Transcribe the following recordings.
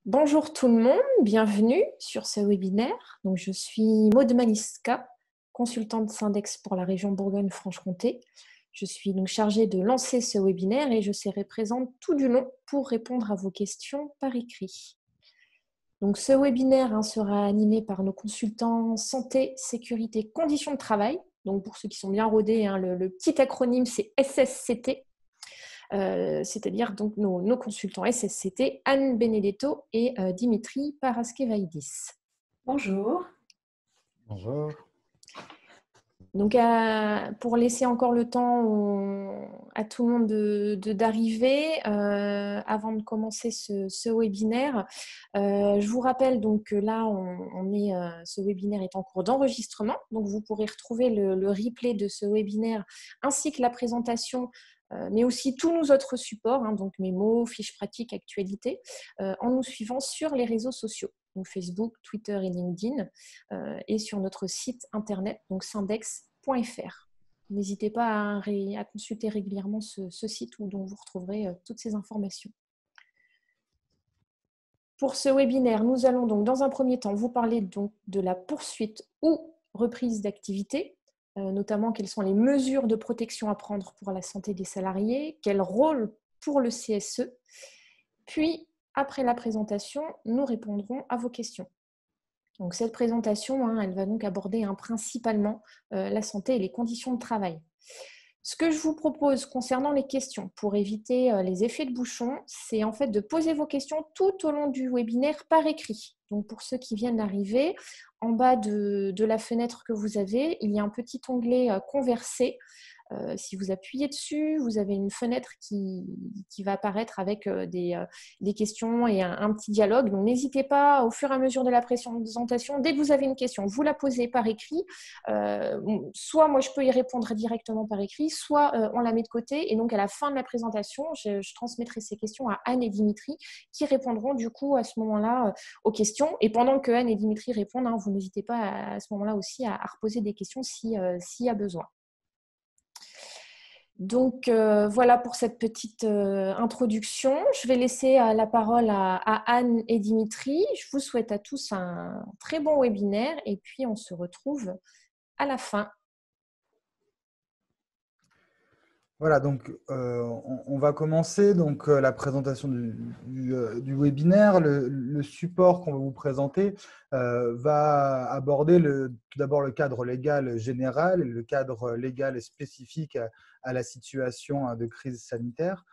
Bonjour tout le monde, bienvenue sur ce webinaire. Donc, je suis Maud Maliska, consultante Syndex pour la région Bourgogne-Franche-Comté. Je suis donc chargée de lancer ce webinaire et je serai présente tout du long pour répondre à vos questions par écrit. Donc, ce webinaire sera animé par nos consultants santé, sécurité, conditions de travail. Donc, pour ceux qui sont bien rodés, le petit acronyme c'est SSCT. C'est-à-dire donc nos consultants SSCT, Anne Benedetto et Dimitri Paraskevaidis. Bonjour. Bonjour. Donc, pour laisser encore le temps à tout le monde d'arriver, avant de commencer ce webinaire, je vous rappelle donc que là, ce webinaire est en cours d'enregistrement. Donc, vous pourrez retrouver le replay de ce webinaire ainsi que la présentation, mais aussi tous nos autres supports, donc mémos, fiches pratiques, actualités, en nous suivant sur les réseaux sociaux, donc Facebook, Twitter et LinkedIn, et sur notre site internet, donc syndex.fr. N'hésitez pas à consulter régulièrement ce site dont vous retrouverez toutes ces informations. Pour ce webinaire, nous allons donc dans un premier temps vous parler donc de la poursuite ou reprise d'activité, notamment quelles sont les mesures de protection à prendre pour la santé des salariés, quel rôle pour le CSE. Puis, après la présentation, nous répondrons à vos questions. Donc, cette présentation, elle va donc aborder principalement la santé et les conditions de travail. Ce que je vous propose concernant les questions, pour éviter les effets de bouchon, c'est en fait de poser vos questions tout au long du webinaire par écrit. Donc, pour ceux qui viennent d'arriver, en bas de la fenêtre que vous avez, il y a un petit onglet « Converser ». Si vous appuyez dessus, vous avez une fenêtre qui va apparaître avec des questions et un petit dialogue. Donc, n'hésitez pas, au fur et à mesure de la présentation, dès que vous avez une question, vous la posez par écrit. Soit moi, je peux y répondre directement par écrit, soit on la met de côté. Et donc, à la fin de la présentation, je transmettrai ces questions à Anne et Dimitri qui répondront du coup à ce moment-là aux questions. Et pendant que Anne et Dimitri répondent, vous n'hésitez pas à ce moment-là aussi à reposer des questions s'il y a besoin. Donc, voilà pour cette petite introduction. Je vais laisser la parole à Anne et Dimitri. Je vous souhaite à tous un très bon webinaire et puis on se retrouve à la fin. Voilà, donc on va commencer donc, la présentation du webinaire. Le support qu'on va vous présenter va aborder tout d'abord le cadre légal général et le cadre légal spécifique à la situation de crise sanitaire.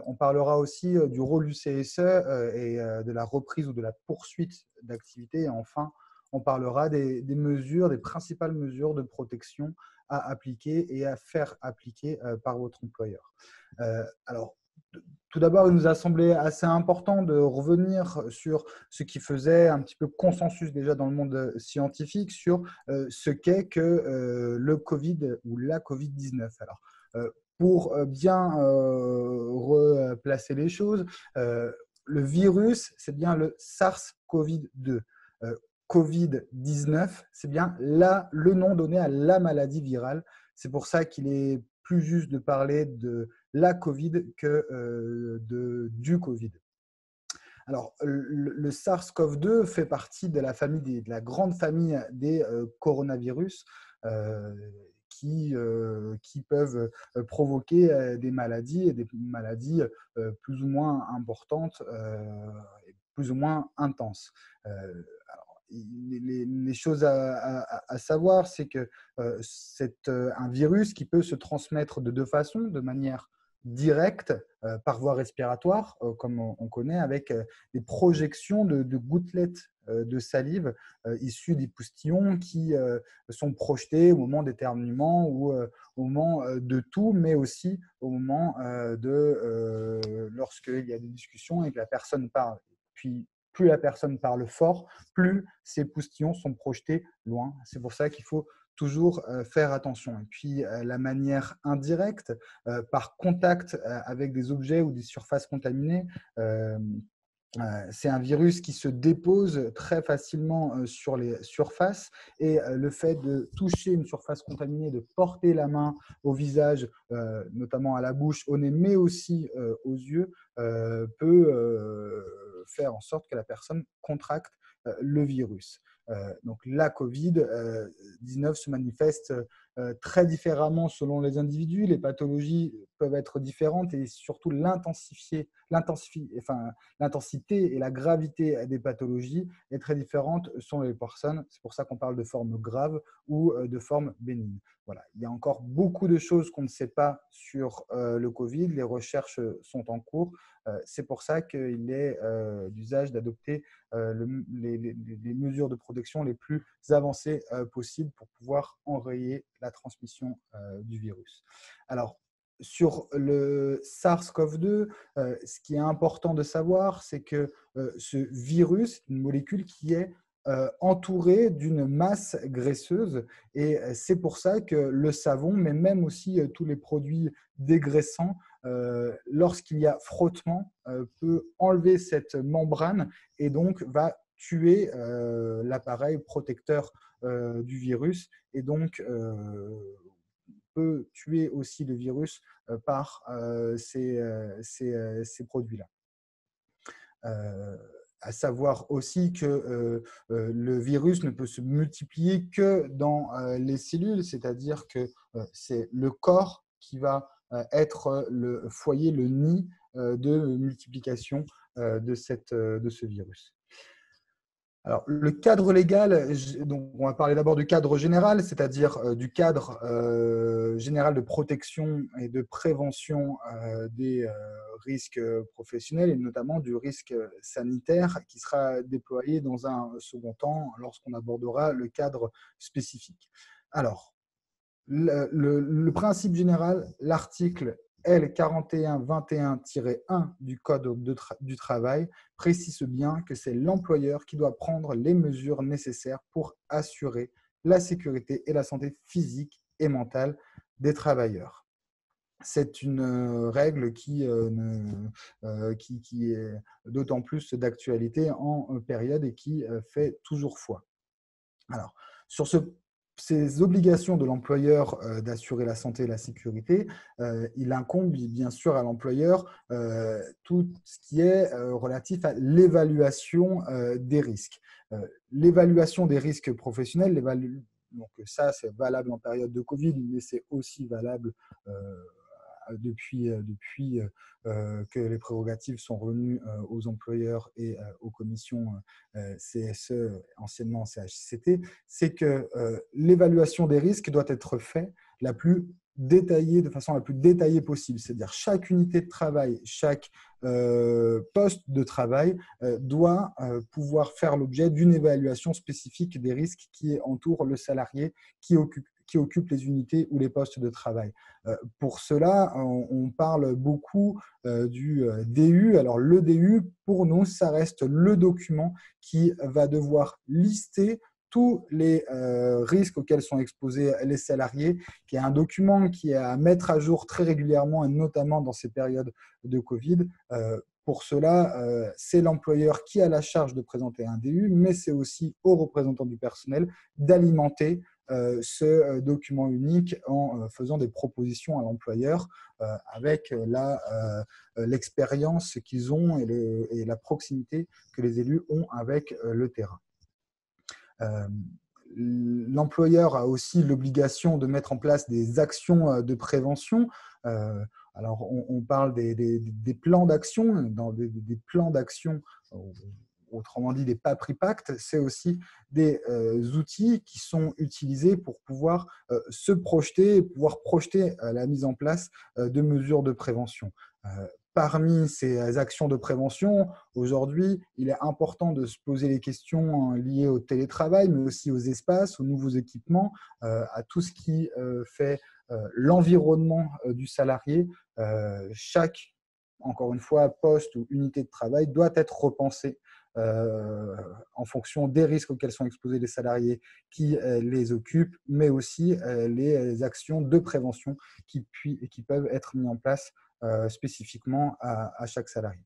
On parlera aussi du rôle du CSE et de la reprise ou de la poursuite d'activité. Et enfin, on parlera des mesures, des principales mesures de protection à appliquer et à faire appliquer par votre employeur. Alors, tout d'abord, il nous a semblé assez important de revenir sur ce qui faisait un petit peu consensus déjà dans le monde scientifique sur ce qu'est que le Covid ou la Covid-19. Alors, pour bien replacer les choses, le virus, c'est bien le SARS-CoV-2. Covid-19, c'est bien le nom donné à la maladie virale. C'est pour ça qu'il est plus juste de parler de la Covid que du Covid. Alors, le SARS-CoV-2 fait partie de la grande famille des coronavirus qui peuvent provoquer des maladies et des maladies plus ou moins importantes et plus ou moins intenses. Les choses à savoir, c'est que c'est un virus qui peut se transmettre de deux façons, de manière directe, par voie respiratoire, comme on connaît, avec des projections de gouttelettes de salive issues des postillons qui sont projetées au moment d'éternuement ou au moment de toux, mais aussi au moment lorsqu'il y a des discussions et que la personne parle. Puis, plus la personne parle fort, plus ces postillons sont projetés loin. C'est pour ça qu'il faut toujours faire attention. Et puis, la manière indirecte, par contact avec des objets ou des surfaces contaminées, c'est un virus qui se dépose très facilement sur les surfaces et le fait de toucher une surface contaminée, de porter la main au visage, notamment à la bouche, au nez, mais aussi aux yeux, peut faire en sorte que la personne contracte le virus. Donc la COVID-19 se manifeste très différemment selon les individus. Les pathologies peuvent être différentes et surtout l'intensité et la gravité des pathologies est très différente selon les personnes. C'est pour ça qu'on parle de forme grave ou de forme bénigne. Voilà. Il y a encore beaucoup de choses qu'on ne sait pas sur le Covid. Les recherches sont en cours. C'est pour ça qu'il est d'usage d'adopter les mesures de protection les plus avancées possibles pour pouvoir enrayer la transmission du virus. Alors, sur le SARS-CoV-2, ce qui est important de savoir, c'est que ce virus est une molécule qui est entourée d'une masse graisseuse et c'est pour ça que le savon, mais même aussi tous les produits dégraissants, lorsqu'il y a frottement, peut enlever cette membrane et donc va tuer l'appareil protecteur du virus et donc peut tuer aussi le virus par ces produits-là. À savoir aussi que le virus ne peut se multiplier que dans les cellules, c'est-à-dire que c'est le corps qui va être le foyer, le nid de multiplication de ce virus. Alors, le cadre légal, donc on va parler d'abord du cadre général, c'est-à-dire du cadre général de protection et de prévention des risques professionnels et notamment du risque sanitaire qui sera déployé dans un second temps lorsqu'on abordera le cadre spécifique. Alors, le principe général, l'article L4121-1 du Code du travail précise bien que c'est l'employeur qui doit prendre les mesures nécessaires pour assurer la sécurité et la santé physique et mentale des travailleurs. C'est une règle qui est d'autant plus d'actualité en période et qui fait toujours foi. Alors, sur ces obligations de l'employeur d'assurer la santé et la sécurité, il incombe bien sûr à l'employeur tout ce qui est relatif à l'évaluation des risques. L'évaluation des risques professionnels, donc ça c'est valable en période de Covid, mais c'est aussi valable depuis que les prérogatives sont revenues aux employeurs et aux commissions CSE, anciennement CHCT, c'est que l'évaluation des risques doit être faite de façon la plus détaillée possible. C'est-à-dire chaque unité de travail, chaque poste de travail doit pouvoir faire l'objet d'une évaluation spécifique des risques qui entourent le salarié qui occupe les unités ou les postes de travail. Pour cela, on parle beaucoup du DU. Alors, le DU, pour nous, ça reste le document qui va devoir lister tous les risques auxquels sont exposés les salariés, qui est un document qui est à mettre à jour très régulièrement, et notamment dans ces périodes de Covid. Pour cela, c'est l'employeur qui a la charge de présenter un DU, mais c'est aussi aux représentants du personnel d'alimenter ce document unique en faisant des propositions à l'employeur avec l'expérience qu'ils ont et la proximité que les élus ont avec le terrain. L'employeur a aussi l'obligation de mettre en place des actions de prévention. Alors, on parle des plans d'action. Dans des plans d'action, autrement dit des PAPRI Pacts, c'est aussi des outils qui sont utilisés pour pouvoir se projeter, pouvoir projeter la mise en place de mesures de prévention. Parmi ces actions de prévention, aujourd'hui, il est important de se poser les questions liées au télétravail, mais aussi aux espaces, aux nouveaux équipements, à tout ce qui fait l'environnement du salarié. Chaque, encore une fois, poste ou unité de travail doit être repensé en fonction des risques auxquels sont exposés les salariés qui les occupent, mais aussi les actions de prévention qui peuvent être mises en place spécifiquement à chaque salarié.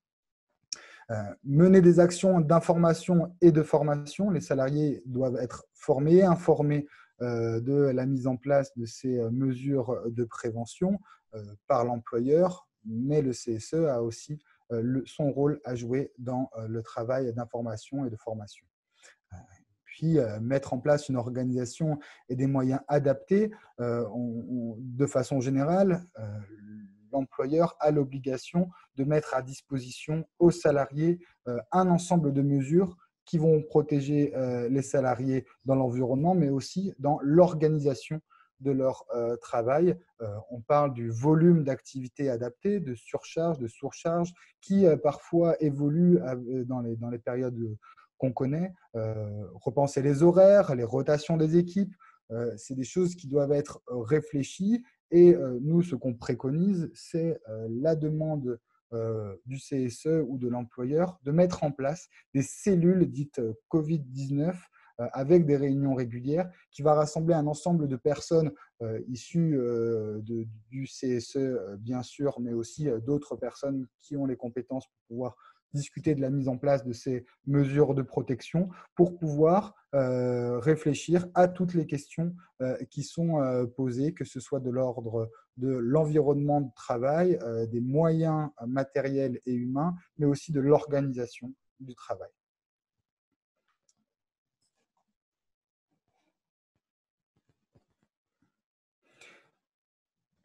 Mener des actions d'information et de formation. Les salariés doivent être formés, informés de la mise en place de ces mesures de prévention par l'employeur, mais le CSE a aussi son rôle à jouer dans le travail d'information et de formation. Puis, mettre en place une organisation et des moyens adaptés. De façon générale, l'employeur a l'obligation de mettre à disposition aux salariés un ensemble de mesures qui vont protéger les salariés dans l'environnement, mais aussi dans l'organisation de leur travail. On parle du volume d'activités adaptées, de surcharge, de surcharge, qui parfois évolue dans les périodes qu'on connaît. Repenser les horaires, les rotations des équipes, c'est des choses qui doivent être réfléchies. Et nous, ce qu'on préconise, c'est la demande du CSE ou de l'employeur de mettre en place des cellules dites Covid-19 avec des réunions régulières qui va rassembler un ensemble de personnes issues du CSE, bien sûr, mais aussi d'autres personnes qui ont les compétences pour pouvoir discuter de la mise en place de ces mesures de protection pour pouvoir réfléchir à toutes les questions qui sont posées, que ce soit de l'ordre de l'environnement de travail, des moyens matériels et humains, mais aussi de l'organisation du travail.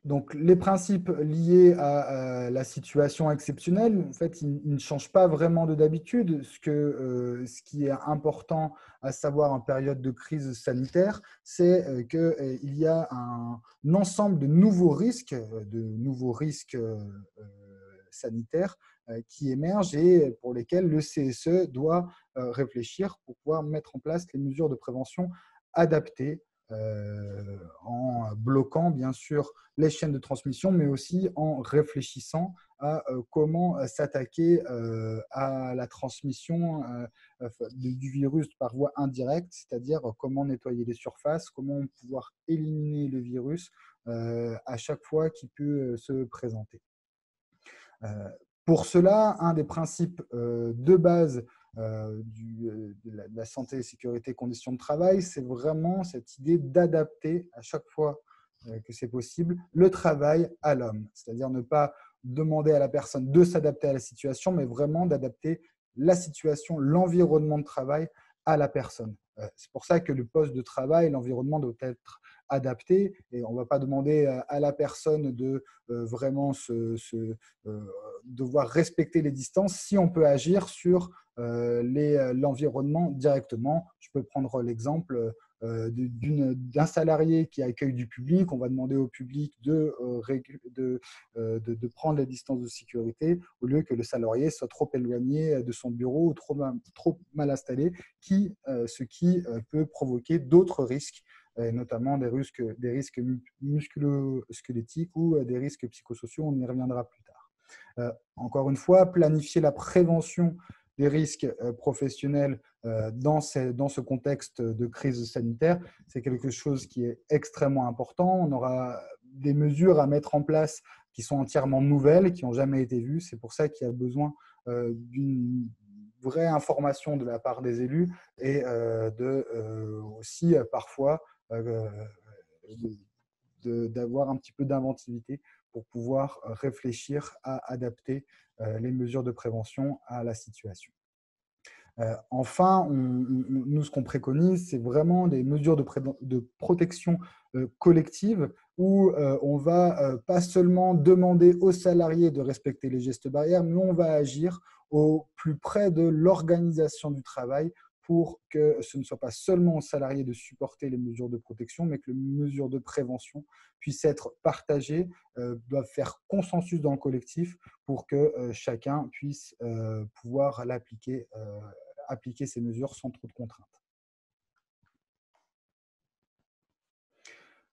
Donc, les principes liés à la situation exceptionnelle, en fait, ils ne changent pas vraiment de d'habitude. Ce qui est important à savoir en période de crise sanitaire, c'est qu'il y a un ensemble de nouveaux risques sanitaires qui émergent et pour lesquels le CSE doit réfléchir pour pouvoir mettre en place les mesures de prévention adaptées en bloquant bien sûr les chaînes de transmission, mais aussi en réfléchissant à comment s'attaquer à la transmission du virus par voie indirecte, c'est-à-dire comment nettoyer les surfaces, comment pouvoir éliminer le virus à chaque fois qu'il peut se présenter. Pour cela, un des principes de base de la santé, sécurité, conditions de travail, c'est vraiment cette idée d'adapter à chaque fois que c'est possible le travail à l'homme. C'est-à-dire ne pas demander à la personne de s'adapter à la situation, mais vraiment d'adapter la situation, l'environnement de travail à la personne. C'est pour ça que le poste de travail, l'environnement doit être adapté et on ne va pas demander à la personne de vraiment devoir respecter les distances si on peut agir sur l'environnement directement. Je peux prendre l'exemple d'un salarié qui accueille du public. On va demander au public de prendre les distances de sécurité au lieu que le salarié soit trop éloigné de son bureau ou trop mal installé, ce qui peut provoquer d'autres risques, notamment des risques musculo-squelettiques ou des risques psychosociaux. On y reviendra plus tard. Encore une fois, planifier la prévention des risques professionnels dans ce contexte de crise sanitaire, c'est quelque chose qui est extrêmement important. On aura des mesures à mettre en place qui sont entièrement nouvelles, qui n'ont jamais été vues. C'est pour ça qu'il y a besoin d'une vraie information de la part des élus et aussi parfois d'avoir un petit peu d'inventivité pour pouvoir réfléchir à adapter les mesures de prévention à la situation. Enfin, nous, ce qu'on préconise, c'est vraiment des mesures de protection collective où on ne va pas seulement demander aux salariés de respecter les gestes barrières, mais on va agir au plus près de l'organisation du travail pour que ce ne soit pas seulement aux salariés de supporter les mesures de protection, mais que les mesures de prévention puissent être partagées, doivent faire consensus dans le collectif pour que chacun puisse pouvoir appliquer ces mesures sans trop de contraintes.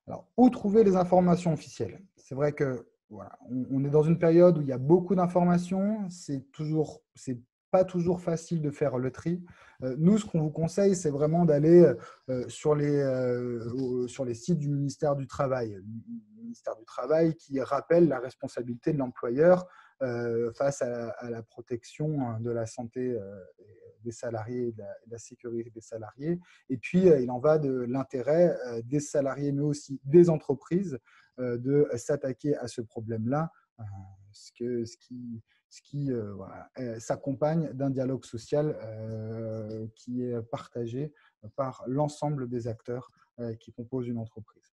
Alors, où trouver les informations officielles? C'est vrai que voilà, on est dans une période où il y a beaucoup d'informations, c'est pas toujours facile de faire le tri. Nous, ce qu'on vous conseille, c'est vraiment d'aller sur les sites du ministère du Travail. Le ministère du Travail qui rappelle la responsabilité de l'employeur face à la protection de la santé des salariés et de la sécurité des salariés. Et puis, il en va de l'intérêt des salariés, mais aussi des entreprises, de s'attaquer à ce problème-là voilà, s'accompagne d'un dialogue social qui est partagé par l'ensemble des acteurs qui composent une entreprise.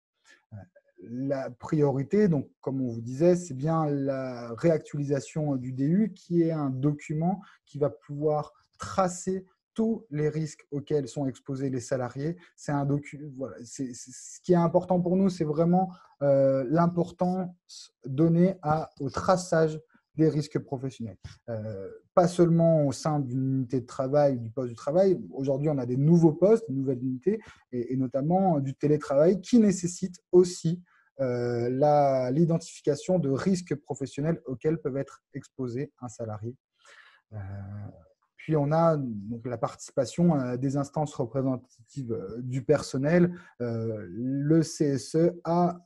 La priorité, donc, comme on vous disait, c'est bien la réactualisation du DU, qui est un document qui va pouvoir tracer tous les risques auxquels sont exposés les salariés. C'est un voilà, ce qui est important pour nous, c'est vraiment l'importance donnée au traçage des risques professionnels. Pas seulement au sein d'une unité de travail, du poste de travail. Aujourd'hui, on a des nouveaux postes, de nouvelles unités, et notamment du télétravail qui nécessite aussi l'identification de risques professionnels auxquels peuvent être exposés un salarié. Puis on a donc la participation des instances représentatives du personnel. Le CSE a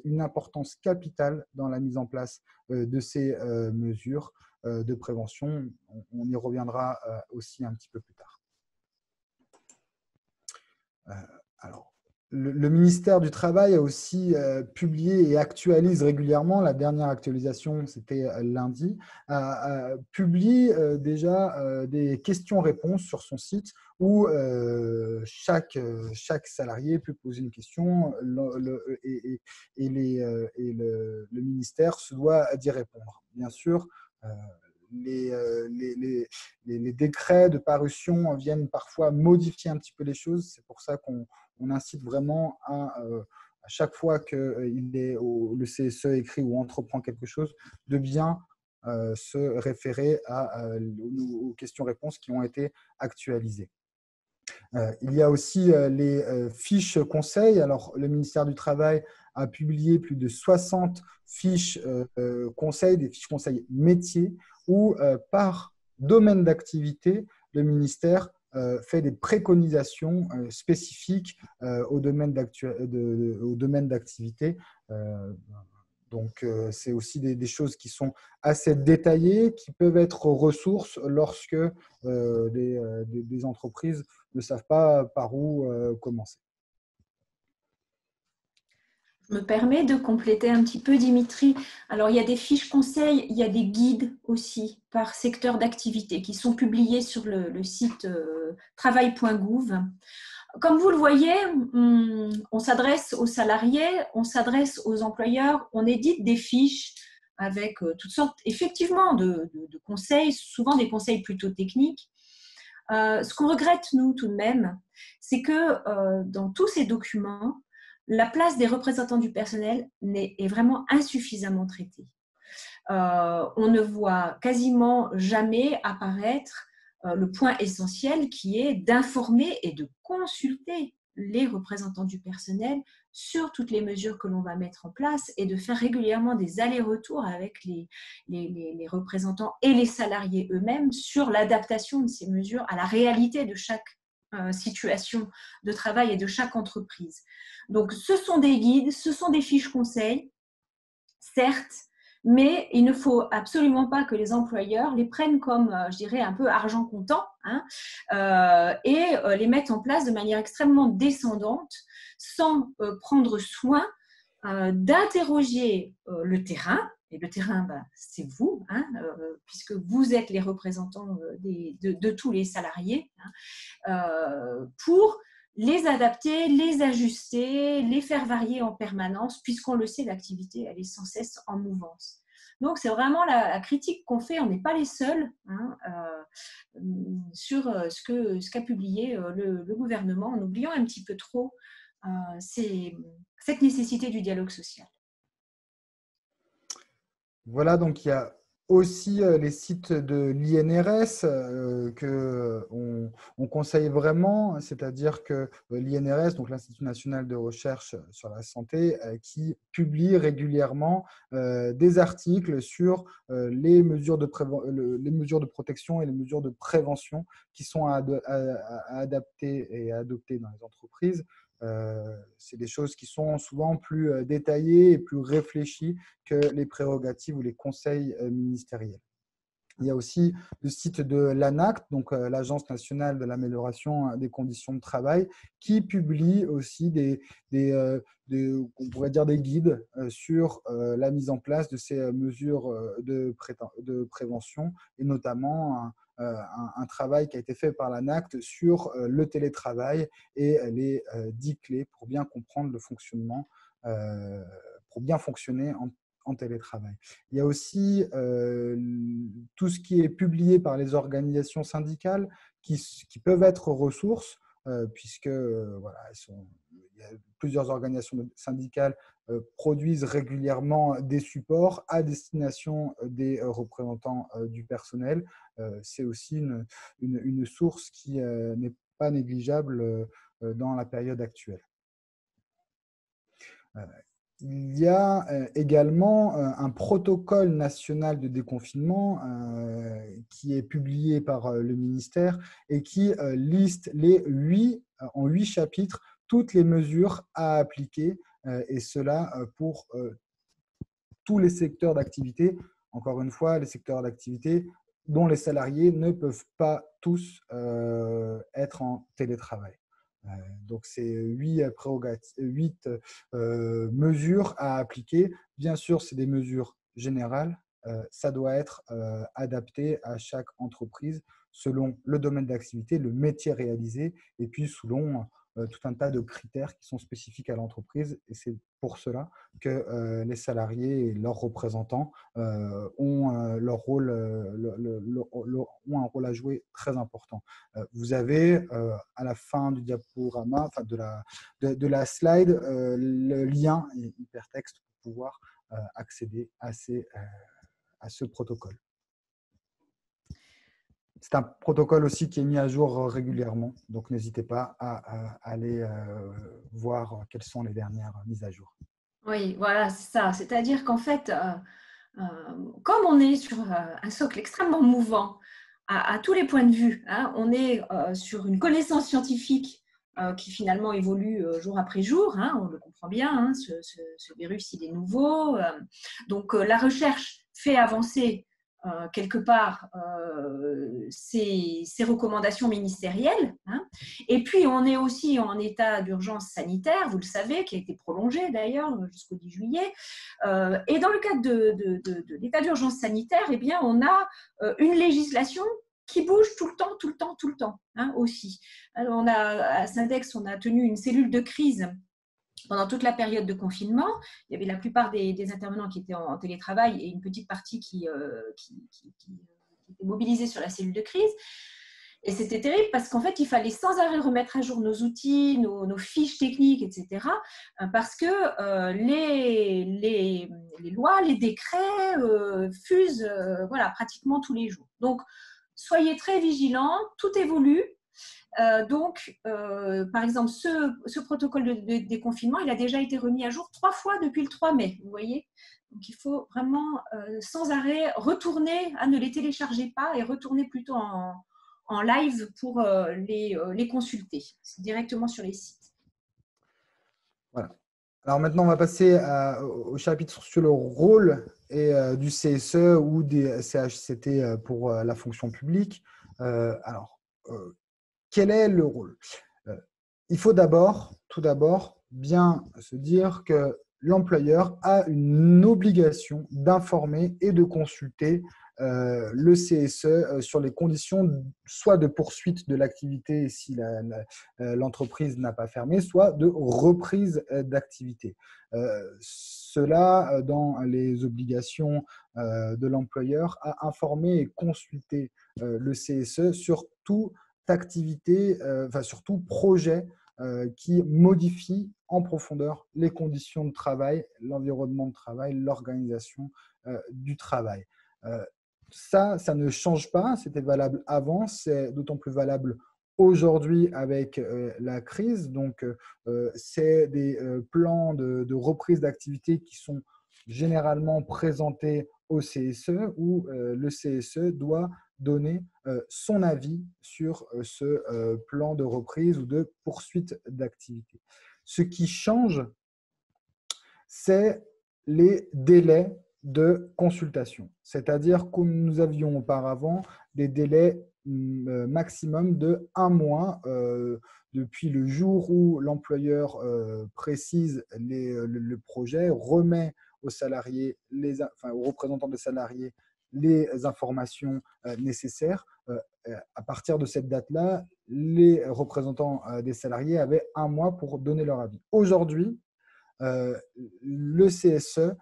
une importance capitale dans la mise en place de ces mesures de prévention. On y reviendra aussi un petit peu plus tard. Alors, le ministère du Travail a aussi publié et actualise régulièrement, la dernière actualisation c'était lundi, publie déjà des questions-réponses sur son site où chaque salarié peut poser une question et le ministère se doit d'y répondre. Bien sûr, les décrets de parution viennent parfois modifier un petit peu les choses. C'est pour ça qu'on incite vraiment à chaque fois que le CSE écrit ou entreprend quelque chose, de bien se référer aux questions-réponses qui ont été actualisées. Il y a aussi les fiches conseils. Alors, le ministère du Travail a publié plus de 60 fiches conseils, des fiches conseils métiers, où par domaine d'activité, le ministère fait des préconisations spécifiques au domaine d'activité. Donc, c'est aussi des choses qui sont assez détaillées, qui peuvent être ressources lorsque des entreprises ne savent pas par où commencer. Je me permets de compléter un petit peu, Dimitri. Alors, il y a des fiches conseils, il y a des guides aussi par secteur d'activité qui sont publiés sur le site travail.gouv. Comme vous le voyez, on s'adresse aux salariés, on s'adresse aux employeurs, on édite des fiches avec toutes sortes, effectivement, de conseils, souvent des conseils plutôt techniques. Ce qu'on regrette, nous, tout de même, c'est que dans tous ces documents, la place des représentants du personnel est vraiment insuffisamment traitée. On ne voit quasiment jamais apparaître le point essentiel qui est d'informer et de consulter les représentants du personnel sur toutes les mesures que l'on va mettre en place et de faire régulièrement des allers-retours avec les représentants et les salariés eux-mêmes sur l'adaptation de ces mesures à la réalité de chaque situation de travail et de chaque entreprise. Donc, ce sont des guides, ce sont des fiches conseils, certes, mais il ne faut absolument pas que les employeurs les prennent comme, je dirais, un peu argent comptant et les mettent en place de manière extrêmement descendante sans prendre soin d'interroger le terrain. Et le terrain, c'est vous, puisque vous êtes les représentants de tous les salariés, pour les adapter, les ajuster, les faire varier en permanence, puisqu'on le sait, l'activité, elle est sans cesse en mouvance. Donc, c'est vraiment la critique qu'on fait. On n'est pas les seuls sur ce qu'a publié le gouvernement, en oubliant un petit peu trop cette nécessité du dialogue social. Voilà, donc il y a aussi les sites de l'INRS qu'on conseille vraiment, c'est-à-dire que l'INRS, donc l'Institut national de recherche sur la santé, qui publie régulièrement des articles sur les mesures de protection et les mesures de prévention qui sont à adapter et à adopter dans les entreprises. C'est des choses qui sont souvent plus détaillées et plus réfléchies que les prérogatives ou les conseils ministériels. Il y a aussi le site de l'ANACT, donc l'Agence nationale de l'amélioration des conditions de travail, qui publie aussi on pourrait dire des guides sur la mise en place de ces mesures de prévention, et notamment un travail qui a été fait par l'ANACT sur le télétravail et les 10 clés pour bien comprendre le fonctionnement, pour bien fonctionner en télétravail. Il y a aussi tout ce qui est publié par les organisations syndicales qui peuvent être ressources, puisque voilà, il y a plusieurs organisations syndicales produisent régulièrement des supports à destination des représentants du personnel. C'est aussi une source qui n'est pas négligeable dans la période actuelle. Il y a également un protocole national de déconfinement qui est publié par le ministère et qui liste en 8 chapitres toutes les mesures à appliquer, et cela pour tous les secteurs d'activité. Encore une fois, les secteurs d'activité dont les salariés ne peuvent pas tous être en télétravail. Donc, c'est 8 mesures à appliquer. Bien sûr, c'est des mesures générales. Ça doit être adapté à chaque entreprise selon le domaine d'activité, le métier réalisé, et puis selon tout un tas de critères qui sont spécifiques à l'entreprise. Et c'est pour cela que les salariés et leurs représentants ont leur rôle, ont un rôle à jouer très important. Vous avez à la fin du diaporama, enfin de la slide, le lien hypertexte pour pouvoir accéder à ce protocole. C'est un protocole aussi qui est mis à jour régulièrement, donc n'hésitez pas à aller voir quelles sont les dernières mises à jour. Oui, voilà, c'est ça. C'est-à-dire qu'en fait, comme on est sur un socle extrêmement mouvant à tous les points de vue, hein, on est sur une connaissance scientifique qui finalement évolue jour après jour, hein, on le comprend bien, hein, ce virus, il est nouveau. Donc, la recherche fait avancer quelque part ces recommandations ministérielles, hein. Et puis on est aussi en état d'urgence sanitaire, vous le savez, qui a été prolongé d'ailleurs jusqu'au 10 juillet. Et dans le cadre de l'état d'urgence sanitaire, eh bien, on a une législation qui bouge tout le temps, hein, aussi. Alors, à Syndex, on a tenu une cellule de crise pendant toute la période de confinement. Il y avait la plupart des intervenants qui étaient en télétravail et une petite partie qui était mobilisée sur la cellule de crise. Et c'était terrible parce qu'en fait, il fallait sans arrêt remettre à jour nos outils, nos fiches techniques, etc. Parce que les lois, les décrets fusent voilà, pratiquement tous les jours. Donc, soyez très vigilants, tout évolue. Donc, par exemple, ce protocole de déconfinement, il a déjà été remis à jour 3 fois depuis le 3 mai, vous voyez. Donc, il faut vraiment sans arrêt retourner, ne les téléchargez pas et retourner plutôt en live pour les consulter directement sur les sites. Voilà. Alors maintenant, on va passer au chapitre sur le rôle du CSE ou des CHCT pour la fonction publique. Quel est le rôle? Il faut tout d'abord, bien se dire que l'employeur a une obligation d'informer et de consulter le CSE sur les conditions soit de poursuite de l'activité si l'entreprise n'a pas fermé, soit de reprise d'activité. Cela dans les obligations de l'employeur à informer et consulter le CSE sur toute activité, sur tout projet qui modifie en profondeur les conditions de travail, l'environnement de travail, l'organisation du travail. Ça ne change pas, c'était valable avant, c'est d'autant plus valable aujourd'hui avec la crise. Donc, c'est des plans de reprise d'activité qui sont généralement présentés au CSE où le CSE doit donner son avis sur ce plan de reprise ou de poursuite d'activité. Ce qui change, c'est les délais de consultation. C'est-à-dire que nous avions auparavant des délais maximum de 1 mois depuis le jour où l'employeur précise le projet, remet aux salariés, aux représentants des salariés les informations nécessaires. À partir de cette date-là, les représentants des salariés avaient 1 mois pour donner leur avis. Aujourd'hui, le CSE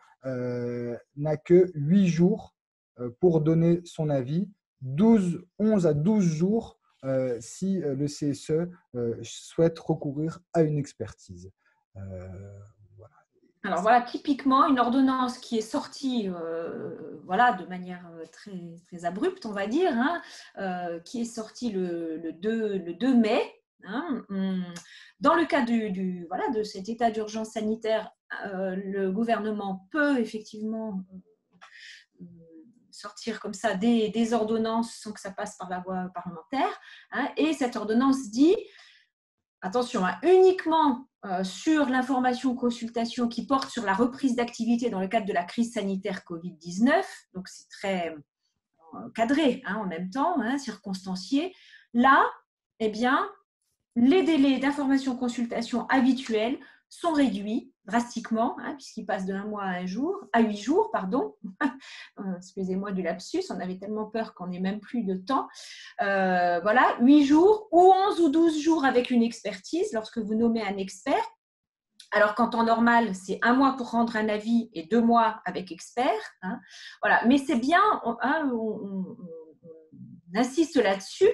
n'a que 8 jours pour donner son avis, 11 à 12 jours si le CSE souhaite recourir à une expertise. Voilà. Alors voilà, typiquement, une ordonnance qui est sortie voilà, de manière très, très abrupte, on va dire, hein, qui est sortie le 2 mai. Hein, dans le cas voilà, de cet état d'urgence sanitaire, le gouvernement peut effectivement sortir comme ça des ordonnances sans que ça passe par la voie parlementaire. Hein, et cette ordonnance dit, attention, hein, uniquement sur l'information consultation qui porte sur la reprise d'activité dans le cadre de la crise sanitaire Covid-19, donc c'est très cadré hein, en même temps, hein, circonstancié. Là, eh bien, les délais d'information consultation habituels sont réduits drastiquement, hein, puisqu'ils passent de 1 mois à 8 jours, pardon. Excusez-moi du lapsus, on avait tellement peur qu'on n'ait même plus de temps. Voilà, 8 jours ou 11 ou 12 jours avec une expertise, lorsque vous nommez un expert. Alors qu'en temps normal, c'est 1 mois pour rendre un avis et 2 mois avec expert. Hein. Voilà. Mais c'est bien, on insiste là-dessus,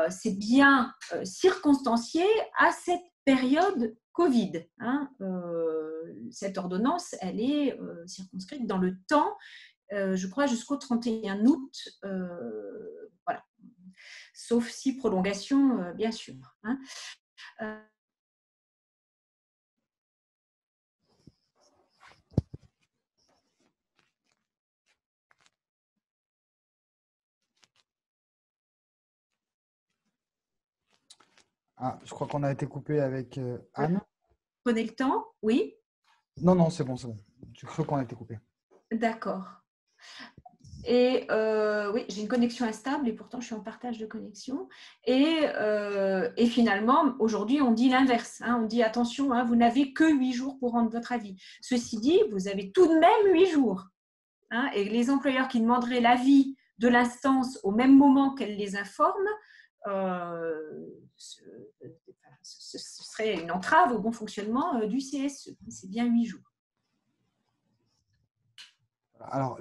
c'est bien circonstancié à cette période Covid. Hein. Cette ordonnance, elle est circonscrite dans le temps, je crois, jusqu'au 31 août. Voilà. Sauf si prolongation, bien sûr. Hein. Ah, je crois qu'on a été coupé avec Anne. Prenez le temps, oui. Non, non, c'est bon, c'est bon. J'ai cru qu'on a été coupé. D'accord. Et oui, j'ai une connexion instable et pourtant je suis en partage de connexion. Et finalement, aujourd'hui, on dit l'inverse. Hein, on dit attention, hein, vous n'avez que 8 jours pour rendre votre avis. Ceci dit, vous avez tout de même 8 jours. Hein, et les employeurs qui demanderaient l'avis de l'instance au même moment qu'elle les informe, ce serait une entrave au bon fonctionnement du CSE. C'est bien 8 jours. Alors,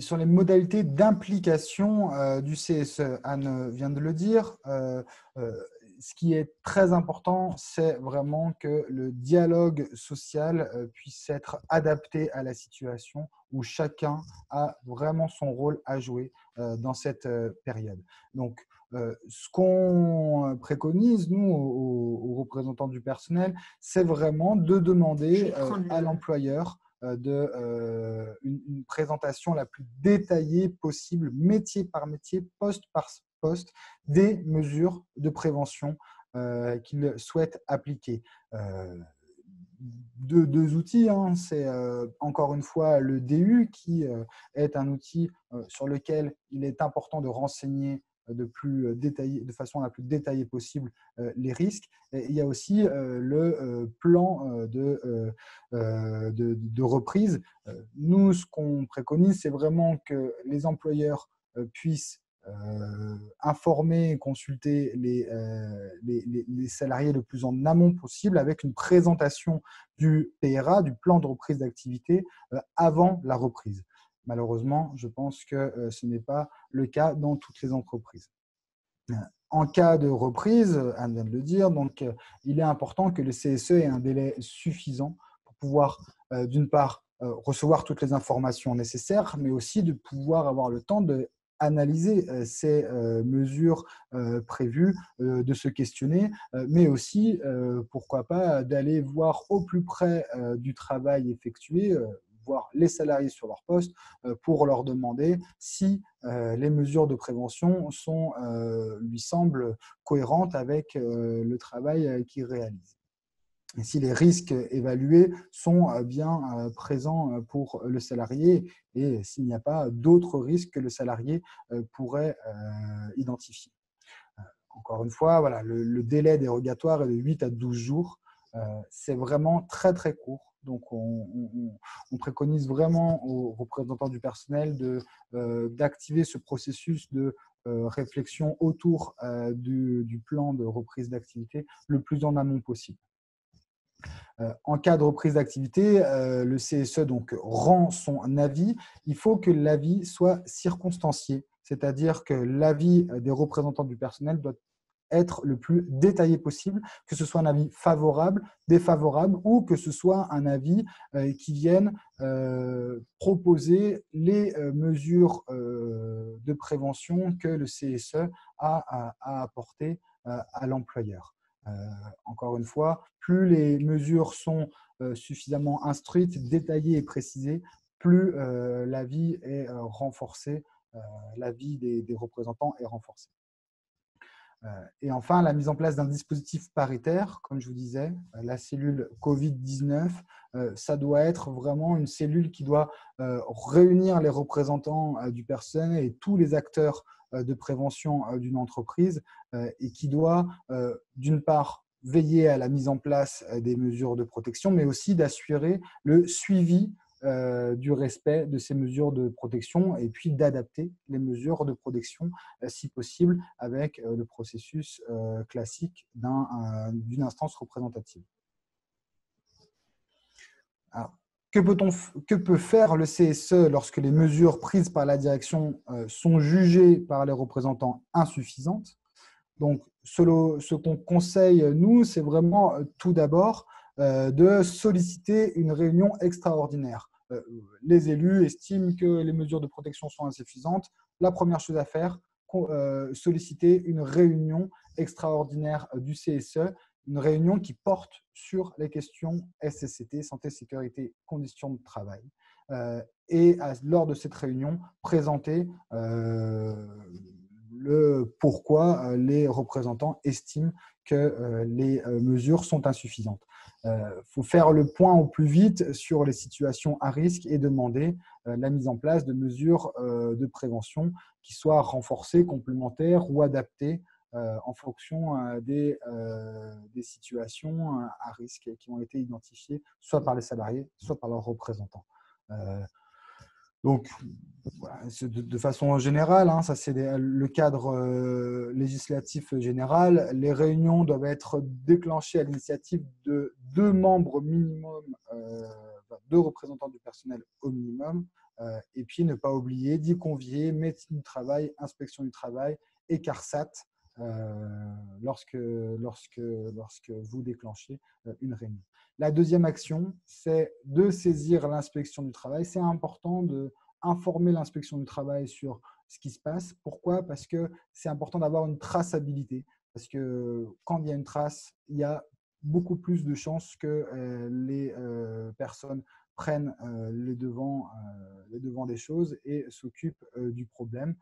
sur les modalités d'implication du CSE, Anne vient de le dire, ce qui est très important, c'est vraiment que le dialogue social puisse être adapté à la situation où chacun a vraiment son rôle à jouer dans cette période. Donc, ce qu'on préconise, nous, aux représentants du personnel, c'est vraiment de demander à l'employeur une présentation la plus détaillée possible, métier par métier, poste par poste, des mesures de prévention qu'il souhaite appliquer. Deux outils, hein. C'est encore une fois le DU qui est un outil sur lequel il est important de renseigner de façon la plus détaillée possible les risques. Et il y a aussi le plan de reprise. Nous, ce qu'on préconise, c'est vraiment que les employeurs puissent informer et consulter les salariés le plus en amont possible avec une présentation du PRA, du plan de reprise d'activité, avant la reprise. Malheureusement, je pense que ce n'est pas le cas dans toutes les entreprises. En cas de reprise, Anne vient de le dire, donc il est important que le CSE ait un délai suffisant pour pouvoir, d'une part, recevoir toutes les informations nécessaires, mais aussi de pouvoir avoir le temps d'analyser ces mesures prévues, de se questionner, mais aussi, pourquoi pas, d'aller voir au plus près du travail effectué, voir les salariés sur leur poste pour leur demander si les mesures de prévention lui semblent cohérentes avec le travail qu'ils réalisent. et si les risques évalués sont bien présents pour le salarié et s'il n'y a pas d'autres risques que le salarié pourrait identifier. Encore une fois, voilà, le délai dérogatoire est de 8 à 12 jours. C'est vraiment très, très court. Donc, on préconise vraiment aux représentants du personnel d'activer ce processus de réflexion autour du plan de reprise d'activité le plus en amont possible. En cas de reprise d'activité, le CSE donc rend son avis. Il faut que l'avis soit circonstancié, c'est-à-dire que l'avis des représentants du personnel doit être le plus détaillé possible, que ce soit un avis favorable, défavorable ou que ce soit un avis qui vienne proposer les mesures de prévention que le CSE a apportées à l'employeur. Encore une fois, plus les mesures sont suffisamment instruites, détaillées et précisées, plus l'avis est renforcé, l'avis des représentants est renforcé. Et enfin, la mise en place d'un dispositif paritaire, comme je vous disais, la cellule Covid-19, ça doit être vraiment une cellule qui doit réunir les représentants du personnel et tous les acteurs de prévention d'une entreprise et qui doit, d'une part, veiller à la mise en place des mesures de protection, mais aussi d'assurer le suivi du respect de ces mesures de protection et puis d'adapter les mesures de protection, si possible, avec le processus classique d'une instance représentative. Alors, que peut faire le CSE lorsque les mesures prises par la direction sont jugées par les représentants insuffisantes? Donc, ce qu'on conseille, nous, c'est vraiment tout d'abord de solliciter une réunion extraordinaire. Les élus estiment que les mesures de protection sont insuffisantes. La première chose à faire, solliciter une réunion extraordinaire du CSE, une réunion qui porte sur les questions SSCT, santé, sécurité, conditions de travail. Et lors de cette réunion, présenter le pourquoi les représentants estiment que les mesures sont insuffisantes. Faut faire le point au plus vite sur les situations à risque et demander la mise en place de mesures de prévention qui soient renforcées, complémentaires ou adaptées en fonction des situations à risque qui ont été identifiées soit par les salariés, soit par leurs représentants. Donc, voilà, de façon générale, ça c'est le cadre législatif général. Les réunions doivent être déclenchées à l'initiative de 2 membres minimum, 2 représentants du personnel au minimum, et puis ne pas oublier d'y convier médecine du travail, inspection du travail et CARSAT lorsque vous déclenchez une réunion. La deuxième action, c'est de saisir l'inspection du travail. C'est important d'informer l'inspection du travail sur ce qui se passe. Pourquoi? Parce que c'est important d'avoir une traçabilité. Parce que quand il y a une trace, il y a beaucoup plus de chances que les personnes prennent les devants des choses et s'occupent du problème.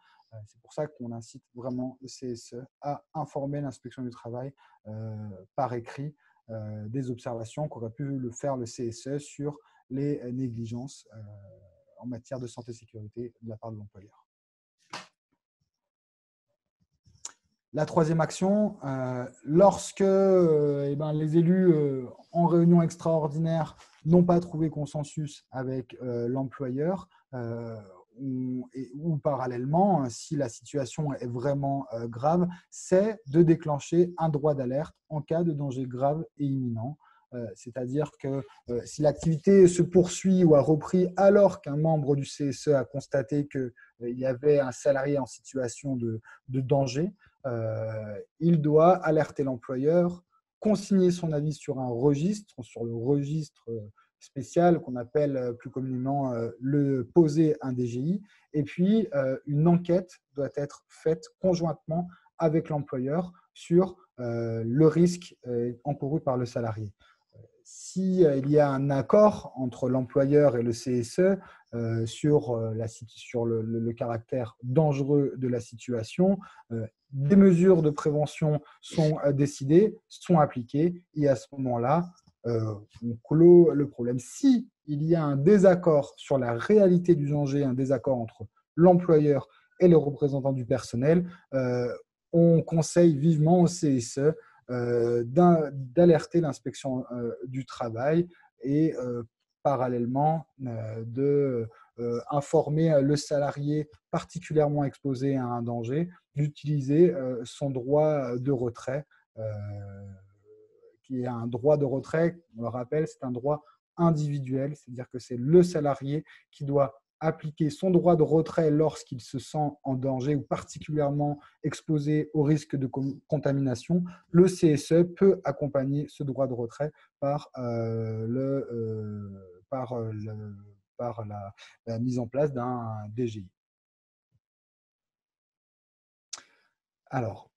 C'est pour ça qu'on incite vraiment le CSE à informer l'inspection du travail par écrit des observations qu'aurait pu faire le CSE sur les négligences en matière de santé et sécurité de la part de l'employeur. La troisième action, lorsque les élus en réunion extraordinaire n'ont pas trouvé consensus avec l'employeur, ou parallèlement, si la situation est vraiment grave, c'est de déclencher un droit d'alerte en cas de danger grave et imminent. C'est-à-dire que si l'activité se poursuit ou a repris alors qu'un membre du CSE a constaté qu'il y avait un salarié en situation de danger, il doit alerter l'employeur, consigner son avis sur un registre, sur le registre spécial qu'on appelle plus communément le poser un DGI, et puis une enquête doit être faite conjointement avec l'employeur sur le risque encouru par le salarié. S'il y a un accord entre l'employeur et le CSE sur le caractère dangereux de la situation, des mesures de prévention sont décidées, sont appliquées, et à ce moment-là, on clôt le problème. Si il y a un désaccord sur la réalité du danger, un désaccord entre l'employeur et les représentants du personnel, on conseille vivement au CSE d'alerter l'inspection du travail et parallèlement informer le salarié particulièrement exposé à un danger d'utiliser son droit de retrait, qui est un droit de retrait, on le rappelle, c'est un droit individuel, c'est-à-dire que c'est le salarié qui doit appliquer son droit de retrait lorsqu'il se sent en danger ou particulièrement exposé au risque de contamination. Le CSE peut accompagner ce droit de retrait par la mise en place d'un DGI. Alors,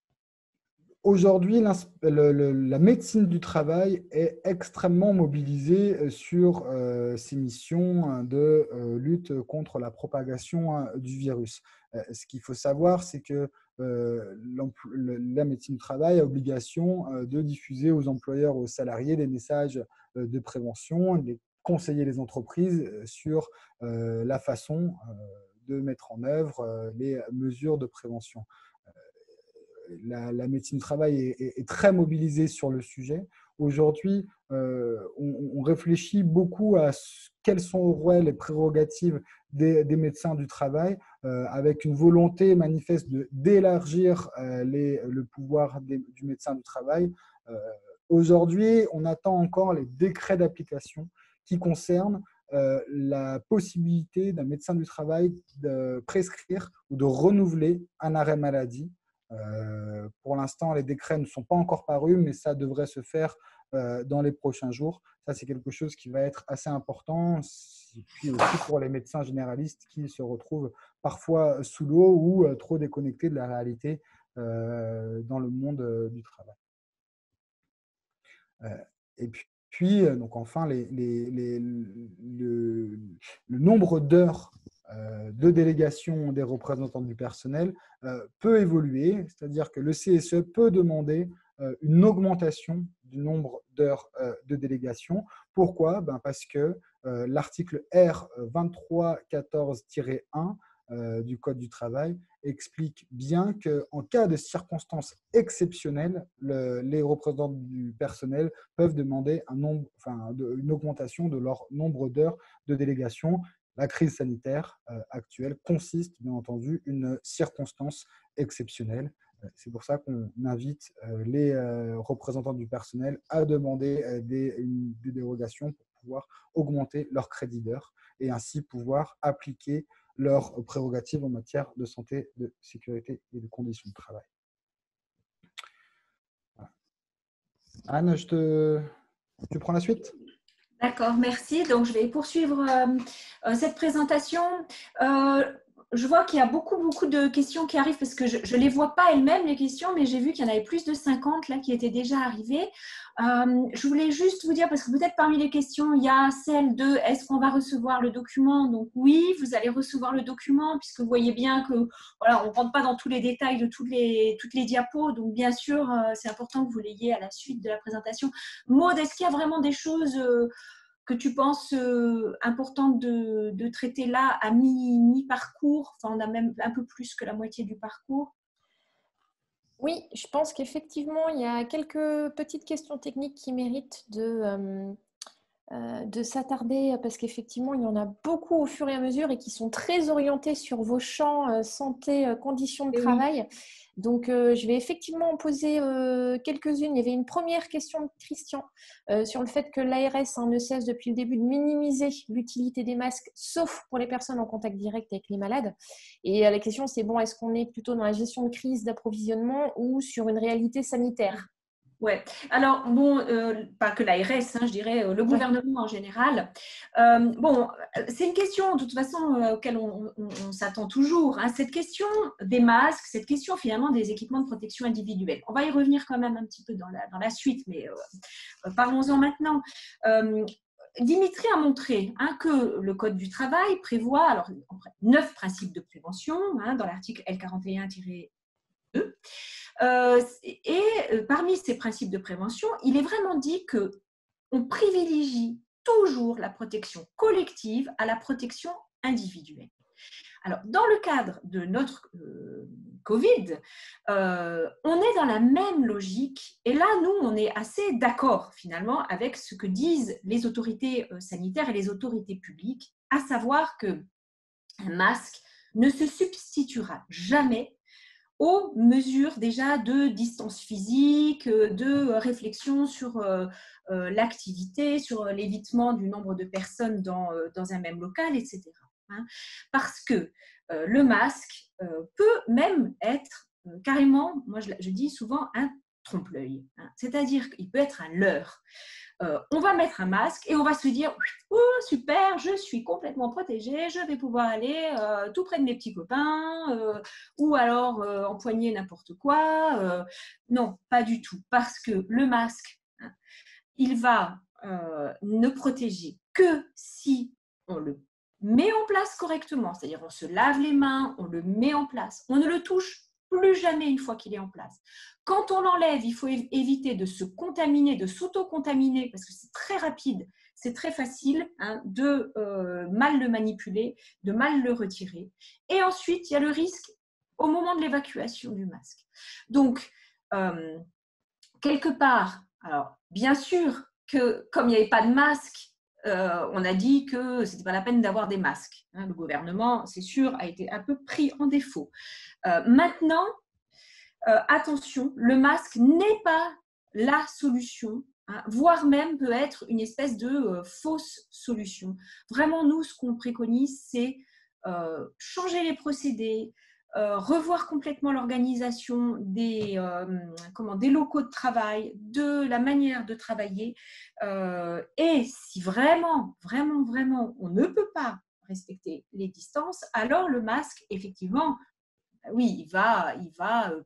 aujourd'hui, la médecine du travail est extrêmement mobilisée sur ces missions de lutte contre la propagation du virus. Ce qu'il faut savoir, c'est que la médecine du travail a obligation de diffuser aux employeurs, aux salariés des messages de prévention, de conseiller les entreprises sur la façon de mettre en œuvre les mesures de prévention. La médecine du travail est très mobilisée sur le sujet. Aujourd'hui, on réfléchit beaucoup à quelles sont les prérogatives des médecins du travail, avec une volonté manifeste d'élargir le pouvoir du médecin du travail. Aujourd'hui, on attend encore les décrets d'application qui concernent la possibilité d'un médecin du travail de prescrire ou de renouveler un arrêt maladie. Pour l'instant, les décrets ne sont pas encore parus, mais ça devrait se faire dans les prochains jours. Ça, c'est quelque chose qui va être assez important. Et puis aussi pour les médecins généralistes qui se retrouvent parfois sous l'eau ou trop déconnectés de la réalité dans le monde du travail. Et puis donc enfin, le nombre d'heures de délégation des représentants du personnel peut évoluer, c'est-à-dire que le CSE peut demander une augmentation du nombre d'heures de délégation. Pourquoi ? Parce que l'article R 2314-1 du Code du travail explique bien qu'en cas de circonstances exceptionnelles, les représentants du personnel peuvent demander une augmentation de leur nombre d'heures de délégation. La crise sanitaire actuelle consiste, bien entendu, une circonstance exceptionnelle. C'est pour ça qu'on invite les représentants du personnel à demander des dérogations pour pouvoir augmenter leur crédit d'heure et ainsi pouvoir appliquer leurs prérogatives en matière de santé, de sécurité et de conditions de travail. Voilà. Anne, tu prends la suite ? D'accord, merci. Donc, je vais poursuivre cette présentation. Je vois qu'il y a beaucoup de questions qui arrivent parce que je ne les vois pas elles-mêmes, les questions, mais j'ai vu qu'il y en avait plus de 50 là qui étaient déjà arrivées. Je voulais juste vous dire, parce que peut-être parmi les questions, il y a celle de « Est-ce qu'on va recevoir le document ?» Donc oui, vous allez recevoir le document puisque vous voyez bien que voilà, on ne rentre pas dans tous les détails de toutes les diapos. Donc bien sûr, c'est important que vous l'ayez à la suite de la présentation. Maud, est-ce qu'il y a vraiment des choses que tu penses importantes de traiter là à mi-parcours? Enfin, on a même un peu plus que la moitié du parcours. Oui, je pense qu'effectivement, il y a quelques petites questions techniques qui méritent de s'attarder parce qu'effectivement, il y en a beaucoup au fur et à mesure et qui sont très orientés sur vos champs santé, conditions de travail. Donc, je vais effectivement en poser quelques-unes. Il y avait une première question de Christian sur le fait que l'ARS ne cesse depuis le début de minimiser l'utilité des masques, sauf pour les personnes en contact direct avec les malades. Et la question, c'est bon, est-ce qu'on est plutôt dans la gestion de crise d'approvisionnement ou sur une réalité sanitaire ? Ouais. Alors, bon, pas que l'ARS, je dirais le gouvernement en général. Bon, c'est une question, de toute façon, auquel on s'attend toujours. Cette question des masques, cette question finalement des équipements de protection individuelle. On va y revenir quand même un petit peu dans la suite, mais parlons-en maintenant. Dimitri a montré que le Code du travail prévoit alors, 9 principes de prévention dans l'article L41-2. Et parmi ces principes de prévention, il est vraiment dit que on privilégie toujours la protection collective à la protection individuelle. Alors, dans le cadre de notre Covid, on est dans la même logique et là, nous, on est assez d'accord finalement avec ce que disent les autorités sanitaires et les autorités publiques, à savoir qu'un masque ne se substituera jamais aux mesures déjà de distance physique, de réflexion sur l'activité, sur l'évitement du nombre de personnes dans un même local, etc. Parce que le masque peut même être carrément, moi je dis souvent, un trompe-l'œil. C'est-à-dire qu'il peut être un leurre. On va mettre un masque et on va se dire « Oh, super, je suis complètement protégée, je vais pouvoir aller tout près de mes petits copains ou alors empoigner n'importe quoi. » Non, pas du tout. Parce que le masque, il va ne protéger que si on le met en place correctement. C'est-à-dire on se lave les mains, on le met en place. On ne le touche plus jamais une fois qu'il est en place. Quand on l'enlève, il faut éviter de se contaminer, de s'auto-contaminer, parce que c'est très rapide, c'est très facile de mal le manipuler, de mal le retirer. Et ensuite, il y a le risque au moment de l'évacuation du masque. Donc, quelque part, alors bien sûr que comme il n'y avait pas de masque, on a dit que ce n'était pas la peine d'avoir des masques. Le gouvernement, c'est sûr, a été un peu pris en défaut. Maintenant, attention, le masque n'est pas la solution, voire même peut être une espèce de fausse solution. Vraiment, nous, ce qu'on préconise, c'est changer les procédés, revoir complètement l'organisation des locaux de travail, de la manière de travailler. Et si vraiment, on ne peut pas respecter les distances, alors le masque, effectivement, oui, il va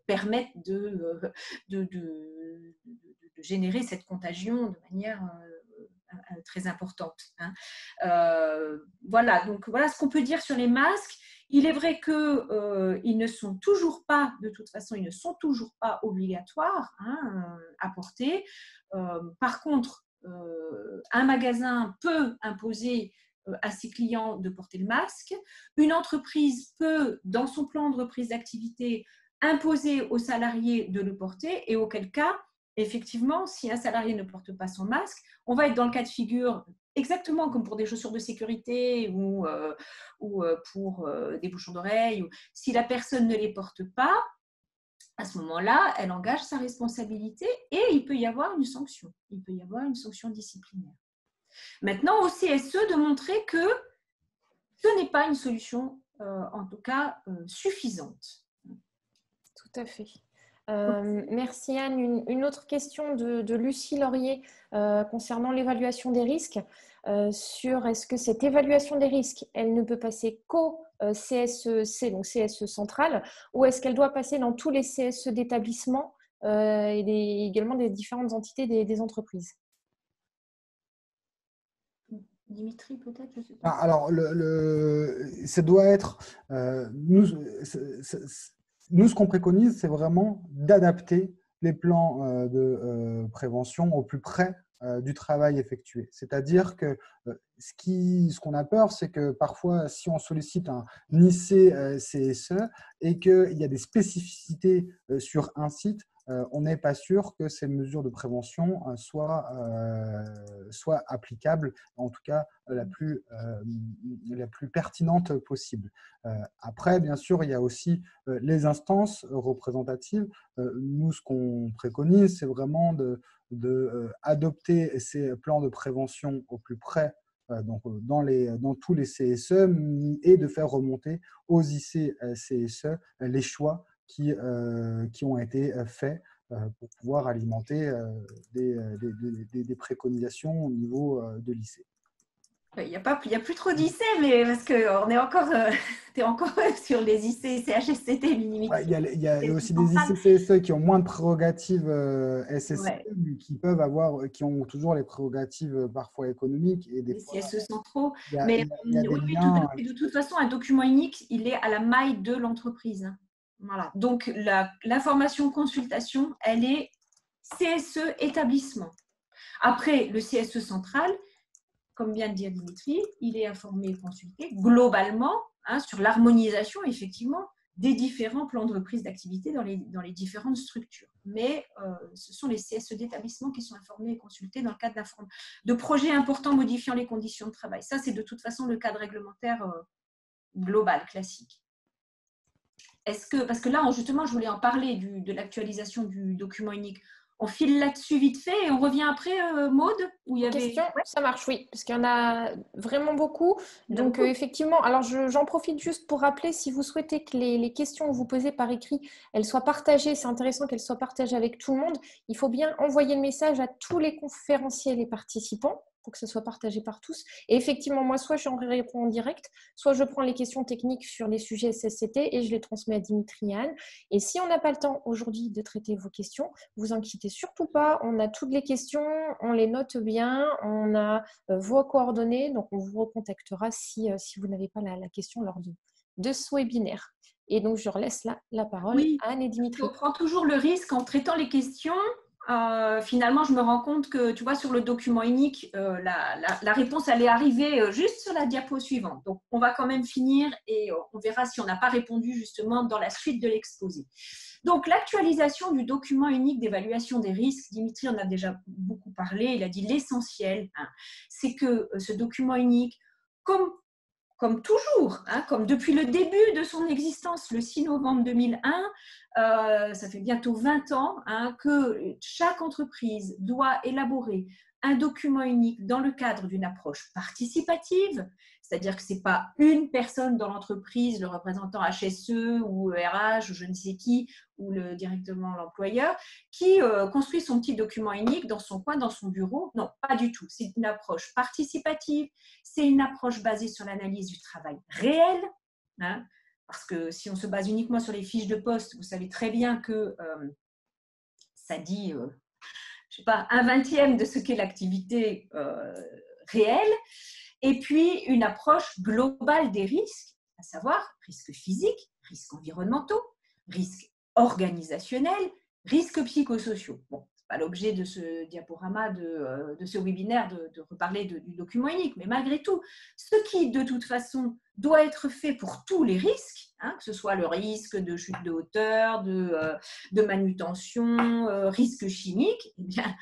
permettre de générer cette contagion de manière très importante. Voilà, donc voilà ce qu'on peut dire sur les masques. Il est vrai qu'ils ne sont toujours pas, de toute façon, ils ne sont toujours pas obligatoires à porter. Par contre, un magasin peut imposer à ses clients de porter le masque. Une entreprise peut, dans son plan de reprise d'activité, imposer aux salariés de le porter et auquel cas, effectivement, si un salarié ne porte pas son masque, on va être dans le cas de figure exactement comme pour des chaussures de sécurité ou pour des bouchons d'oreilles. Si la personne ne les porte pas, à ce moment-là, elle engage sa responsabilité et il peut y avoir une sanction. Il peut y avoir une sanction disciplinaire. Maintenant, au CSE, de montrer que ce n'est pas une solution, en tout cas, suffisante. Tout à fait. Merci Anne. Une autre question de Lucie Laurier concernant l'évaluation des risques. Sur est-ce que cette évaluation des risques, elle ne peut passer qu'au CSEC, donc CSE central, ou est-ce qu'elle doit passer dans tous les CSE d'établissement et également des différentes entités des entreprises? Dimitri, peut-être, je ne sais pas. Alors, ça doit être… nous, ce qu'on préconise, c'est vraiment d'adapter les plans de prévention au plus près du travail effectué. C'est-à-dire que ce qu'on a peur, c'est que parfois, si on sollicite un IC CSE et qu'il y a des spécificités sur un site, on n'est pas sûr que ces mesures de prévention soient applicables, en tout cas la plus pertinente possible. Après, bien sûr, il y a aussi les instances représentatives. Nous, ce qu'on préconise, c'est vraiment d'adopter ces plans de prévention au plus près donc dans tous les CSE et de faire remonter aux IC CSE les choix qui ont été faits pour pouvoir alimenter des préconisations au niveau de lycée. Il n'y a plus trop d'IC, mais parce qu'on est encore, t'es encore sur les IC, CHSCT, limite. Ouais, il y a aussi des IC-CSE qui ont moins de prérogatives SSE, mais qui ont toujours les prérogatives parfois économiques. Et des fois, CSE centraux. Il y a Mais des liens. de toute façon, un document unique, il est à la maille de l'entreprise. Voilà. Donc, l'information consultation, elle est CSE établissement. Après, le CSE central, comme vient de dire Dimitri, il est informé et consulté globalement sur l'harmonisation, effectivement, des différents plans de reprise d'activité dans les différentes structures. Mais ce sont les CSE d'établissement qui sont informés et consultés dans le cadre de projets importants modifiant les conditions de travail. Ça, c'est de toute façon le cadre réglementaire global, classique. Parce que là, justement, je voulais en parler de l'actualisation du document unique. On file là-dessus vite fait et on revient après, Maude, où il y avait... Question, ça marche, oui, parce qu'il y en a vraiment beaucoup. Donc, effectivement, alors j'en profite juste pour rappeler, si vous souhaitez que les questions que vous posez par écrit, elles soient partagées, c'est intéressant qu'elles soient partagées avec tout le monde, il faut bien envoyer le message à tous les conférenciers et les participants pour que ce soit partagé par tous. Et effectivement, moi, soit j'en réponds en direct, soit je prends les questions techniques sur les sujets SSCT et je les transmets à Dimitri et Anne. Et si on n'a pas le temps aujourd'hui de traiter vos questions, vous inquiétez surtout pas, on a toutes les questions, on les note bien, on a vos coordonnées, donc on vous recontactera si vous n'avez pas la question lors de ce webinaire. Et donc, je relaisse la parole à Anne et Dimitri. On prend toujours le risque en traitant les questions. Finalement, je me rends compte que, tu vois, sur le document unique, la réponse, elle est arrivée juste sur la diapo suivante. Donc, on va quand même finir et on verra si on n'a pas répondu justement dans la suite de l'exposé. Donc, l'actualisation du document unique d'évaluation des risques, Dimitri en a déjà beaucoup parlé, il a dit l'essentiel, c'est que ce document unique, comme toujours, comme depuis le début de son existence, le 6 novembre 2001, ça fait bientôt 20 ans, que chaque entreprise doit élaborer un document unique dans le cadre d'une approche participative, c'est-à-dire que ce n'est pas une personne dans l'entreprise, le représentant HSE ou RH ou je ne sais qui, ou directement l'employeur, qui construit son petit document unique dans son coin, dans son bureau. Non, pas du tout. C'est une approche participative, c'est une approche basée sur l'analyse du travail réel, parce que si on se base uniquement sur les fiches de poste, vous savez très bien que ça dit, je ne sais pas, 1/20 de ce qu'est l'activité réelle. Et puis, une approche globale des risques, à savoir risques physiques, risques environnementaux, risques organisationnels, risques psychosociaux. Bon, ce n'est pas l'objet de ce diaporama, de ce webinaire, de reparler du document unique, mais malgré tout, ce qui, de toute façon, doit être fait pour tous les risques, que ce soit le risque de chute de hauteur, de manutention, risque chimique, eh bien,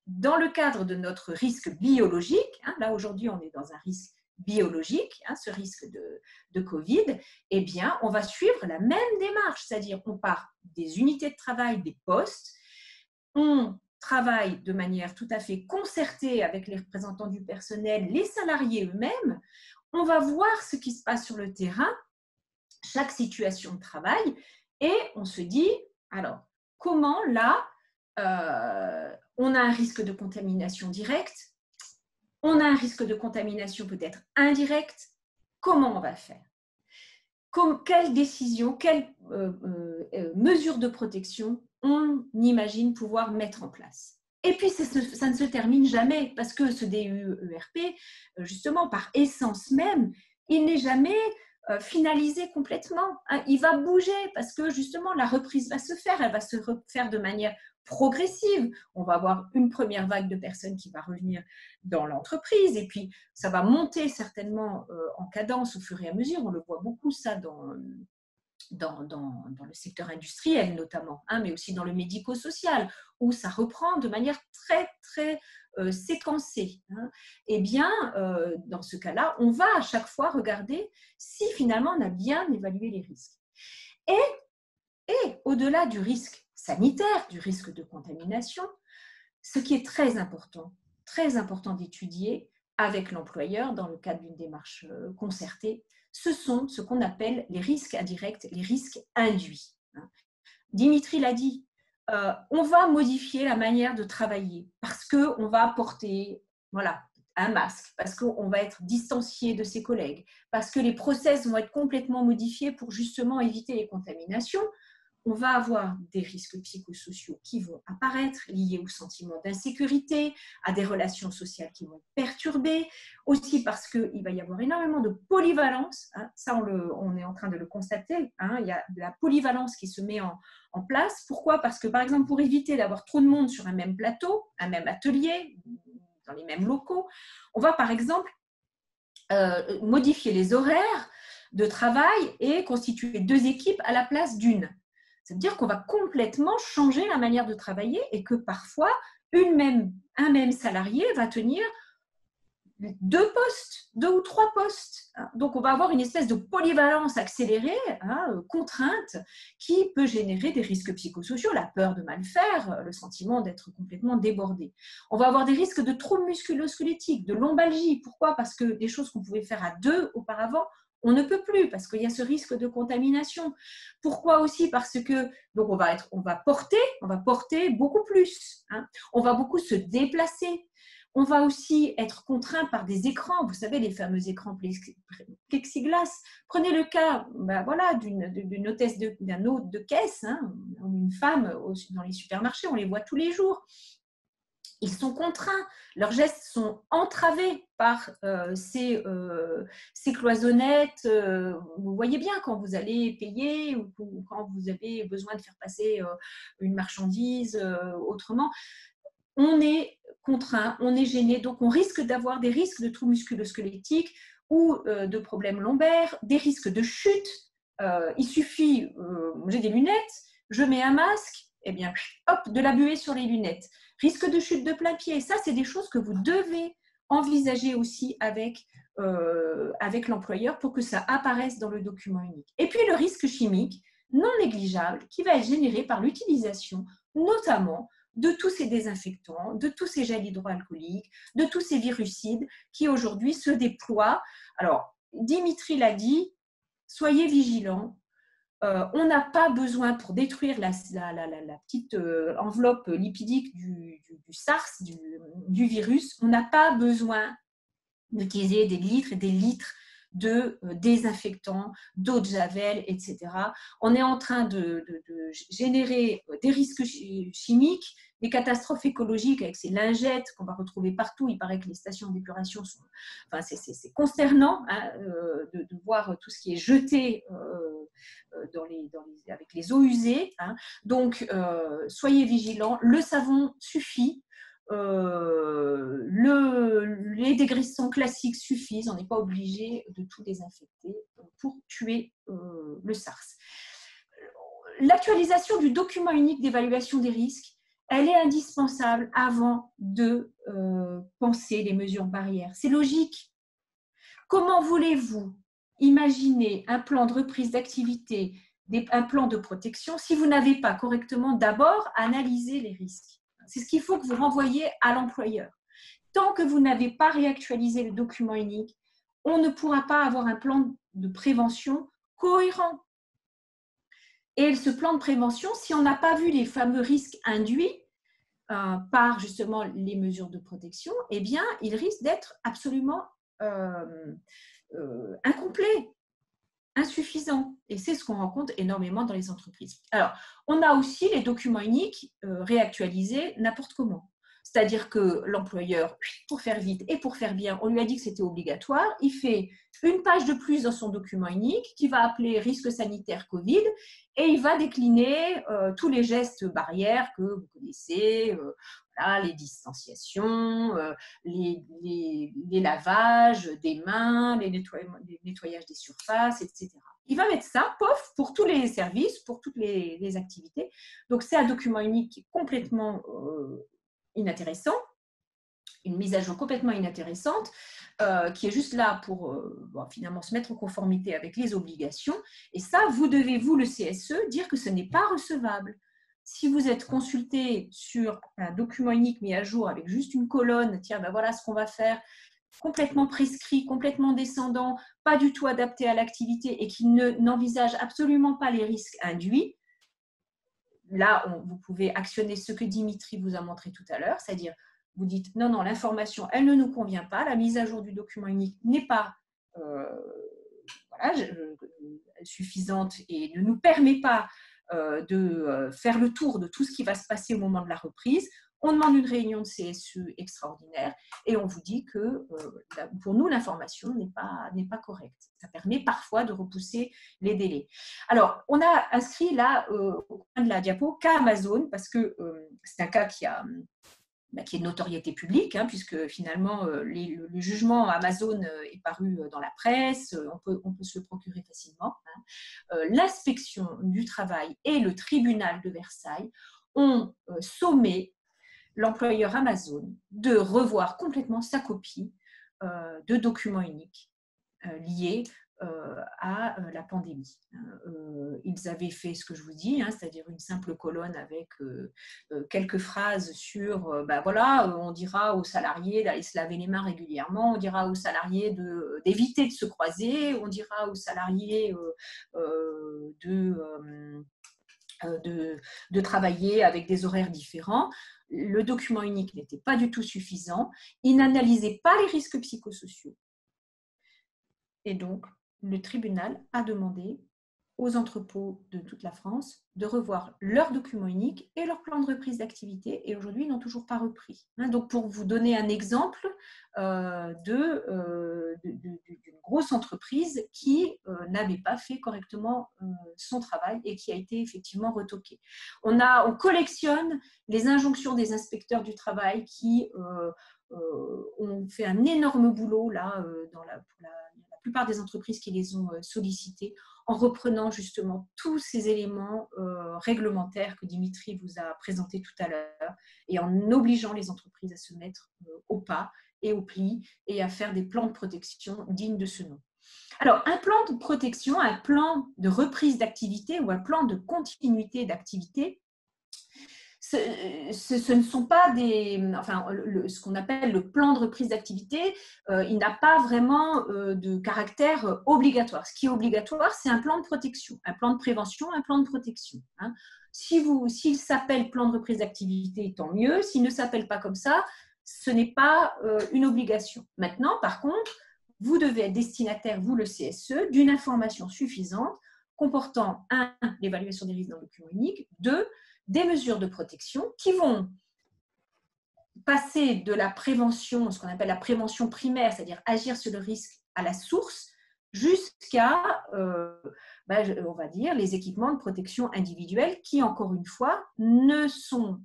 dans le cadre de notre risque biologique, là aujourd'hui on est dans un risque biologique, ce risque de Covid, eh bien on va suivre la même démarche, c'est-à-dire on part des unités de travail, des postes, on travaille de manière tout à fait concertée avec les représentants du personnel, les salariés eux-mêmes, on va voir ce qui se passe sur le terrain, chaque situation de travail, et on se dit, alors, comment là, on a un risque de contamination directe, on a un risque de contamination peut-être indirecte, comment on va faire? Quelles décisions, quelles mesures de protection on imagine pouvoir mettre en place? Et puis, ça ne se termine jamais parce que ce DUERP, justement, par essence même, il n'est jamais finalisé complètement. Il va bouger parce que, justement, la reprise va se faire. Elle va se faire de manière progressive. On va avoir une première vague de personnes qui va revenir dans l'entreprise et puis ça va monter certainement en cadence au fur et à mesure. On le voit beaucoup ça dans le secteur industriel notamment, mais aussi dans le médico-social où ça reprend de manière très, très séquencée. Eh bien, dans ce cas-là, on va à chaque fois regarder si finalement on a bien évalué les risques. Et au-delà du risque sanitaire, du risque de contamination, ce qui est très important d'étudier avec l'employeur dans le cadre d'une démarche concertée, ce sont ce qu'on appelle les risques indirects, les risques induits. Dimitri l'a dit, on va modifier la manière de travailler parce qu'on va porter un masque, parce qu'on va être distancié de ses collègues, parce que les process vont être complètement modifiés pour justement éviter les contaminations. on va avoir des risques psychosociaux qui vont apparaître, liés au sentiment d'insécurité, à des relations sociales qui vont être perturbées, aussi parce qu'il va y avoir énormément de polyvalence, hein, ça on est en train de le constater, hein, il y a de la polyvalence qui se met en place. Pourquoi? Parce que par exemple, pour éviter d'avoir trop de monde sur un même plateau, un même atelier, dans les mêmes locaux, on va par exemple modifier les horaires de travail et constituer 2 équipes à la place d'une. Ça veut dire qu'on va complètement changer la manière de travailler et que parfois, un même salarié va tenir 2 postes, 2 ou 3 postes. Donc, on va avoir une espèce de polyvalence accélérée, contrainte, qui peut générer des risques psychosociaux, la peur de mal faire, le sentiment d'être complètement débordé. On va avoir des risques de troubles musculo-squelettiques, de lombalgie. Pourquoi? Parce que des choses qu'on pouvait faire à 2 auparavant, on ne peut plus parce qu'il y a ce risque de contamination. Pourquoi aussi? Parce que donc on va porter beaucoup plus. On va beaucoup se déplacer. On va aussi être contraint par des écrans. Vous savez, les fameux écrans plexiglas. Prenez le cas d'une hôtesse d'un hôte de caisse, une femme dans les supermarchés, on les voit tous les jours. Ils sont contraints, leurs gestes sont entravés par ces cloisonnettes. Vous voyez bien quand vous allez payer ou quand vous avez besoin de faire passer une marchandise autrement. On est contraint, on est gêné, donc on risque d'avoir des risques de troubles musculo-squelettiques ou de problèmes lombaires, des risques de chute. Il suffit, j'ai des lunettes, je mets un masque, et bien, hop, de la buée sur les lunettes. Risque de chute de plein pied, ça c'est des choses que vous devez envisager aussi avec l'employeur pour que ça apparaisse dans le document unique. Et puis le risque chimique non négligeable qui va être généré par l'utilisation notamment de tous ces désinfectants, de tous ces gels hydroalcooliques, de tous ces virucides qui aujourd'hui se déploient. Alors, Dimitri l'a dit, soyez vigilants. On n'a pas besoin pour détruire la petite enveloppe lipidique du SARS, du virus, on n'a pas besoin d'utiliser des litres et des litres de désinfectants, d'eau de javel, etc. On est en train de générer des risques chimiques, des catastrophes écologiques avec ces lingettes qu'on va retrouver partout. Il paraît que les stations d'épuration sont... Enfin, c'est consternant de voir tout ce qui est jeté avec les eaux usées. Donc, soyez vigilants. Le savon suffit. Les dégraissants classiques suffisent, on n'est pas obligé de tout désinfecter pour tuer le SARS. L'actualisation du document unique d'évaluation des risques, elle est indispensable avant de penser les mesures barrières. C'est logique. Comment voulez-vous imaginer un plan de reprise d'activité, un plan de protection si vous n'avez pas correctement d'abord analysé les risques? C'est ce qu'il faut que vous renvoyiez à l'employeur. Tant que vous n'avez pas réactualisé le document unique, on ne pourra pas avoir un plan de prévention cohérent. Et ce plan de prévention, si on n'a pas vu les fameux risques induits par justement les mesures de protection, eh bien, il risque d'être absolument incomplet, insuffisant. Et c'est ce qu'on rencontre énormément dans les entreprises. Alors, on a aussi les documents uniques réactualisés n'importe comment. C'est-à-dire que l'employeur, pour faire vite et pour faire bien, on lui a dit que c'était obligatoire. Il fait une page de plus dans son document unique qui va appeler risque sanitaire Covid et il va décliner tous les gestes barrières que vous connaissez, les distanciations, les lavages des mains, les nettoyages des surfaces, etc. Il va mettre ça, pof, pour tous les services, pour toutes les activités. Donc, c'est un document unique qui est complètement inintéressant, une mise à jour complètement inintéressante, qui est juste là pour finalement se mettre en conformité avec les obligations. Et ça, vous devez, vous, le CSE, dire que ce n'est pas recevable. Si vous êtes consulté sur un document unique mis à jour avec juste une colonne, tiens, ben voilà ce qu'on va faire, complètement prescrit, complètement descendant, pas du tout adapté à l'activité et qui n'envisage absolument pas les risques induits, là, vous pouvez actionner ce que Dimitri vous a montré tout à l'heure, c'est-à-dire vous dites non, l'information, elle ne nous convient pas, la mise à jour du document unique n'est pas suffisante et ne nous permet pas de faire le tour de tout ce qui va se passer au moment de la reprise. On demande une réunion de CSE extraordinaire et on vous dit que pour nous, l'information n'est pas correcte. Ça permet parfois de repousser les délais. Alors, on a inscrit là, au coin de la diapo, cas Amazon, parce que c'est un cas qui est de notoriété publique, puisque finalement, le jugement Amazon est paru dans la presse, on peut se le procurer facilement. L'inspection du travail et le tribunal de Versailles ont sommé l'employeur Amazon de revoir complètement sa copie de documents uniques liés à la pandémie. Ils avaient fait ce que je vous dis, c'est-à-dire une simple colonne avec quelques phrases sur, voilà, on dira aux salariés d'aller se laver les mains régulièrement, on dira aux salariés d'éviter de se croiser, on dira aux salariés de travailler avec des horaires différents. Le document unique n'était pas du tout suffisant. Il n'analysait pas les risques psychosociaux. Et donc, le tribunal a demandé aux entrepôts de toute la France de revoir leur document unique et leur plan de reprise d'activité. Et aujourd'hui, ils n'ont toujours pas repris. Donc, pour vous donner un exemple d'une grosse entreprise qui n'avait pas fait correctement son travail et qui a été effectivement retoquée. On collectionne les injonctions des inspecteurs du travail qui ont fait un énorme boulot là, pour la plupart des entreprises qui les ont sollicités, en reprenant justement tous ces éléments réglementaires que Dimitri vous a présentés tout à l'heure et en obligeant les entreprises à se mettre au pas et au pli et à faire des plans de protection dignes de ce nom. Alors, un plan de protection, un plan de reprise d'activité ou un plan de continuité d'activité, ce ne sont pas ce qu'on appelle le plan de reprise d'activité, il n'a pas vraiment de caractère obligatoire. Ce qui est obligatoire, c'est un plan de protection, un plan de prévention, un plan de protection. S'il s'appelle plan de reprise d'activité, tant mieux. S'il ne s'appelle pas comme ça, ce n'est pas une obligation. Maintenant, par contre, vous devez être destinataire, vous le CSE, d'une information suffisante comportant 1. L'évaluation des risques dans le document unique, 2. Des mesures de protection qui vont passer de la prévention, ce qu'on appelle la prévention primaire, c'est-à-dire agir sur le risque à la source, jusqu'à, on va dire, les équipements de protection individuelle qui, encore une fois, ne sont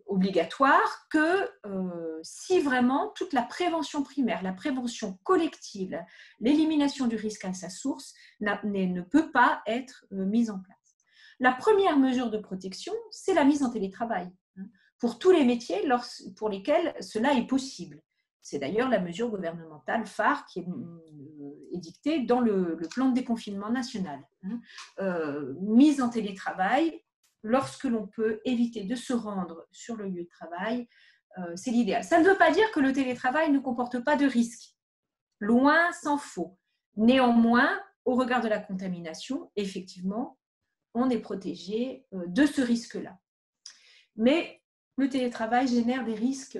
obligatoires que si vraiment toute la prévention primaire, la prévention collective, l'élimination du risque à sa source ne peut pas être mise en place. La première mesure de protection, c'est la mise en télétravail, pour tous les métiers pour lesquels cela est possible. C'est d'ailleurs la mesure gouvernementale phare qui est édictée dans le plan de déconfinement national. Mise en télétravail, lorsque l'on peut éviter de se rendre sur le lieu de travail, c'est l'idéal. Ça ne veut pas dire que le télétravail ne comporte pas de risques. Loin s'en faut. Néanmoins, au regard de la contamination, effectivement, on est protégé de ce risque-là. Mais le télétravail génère des risques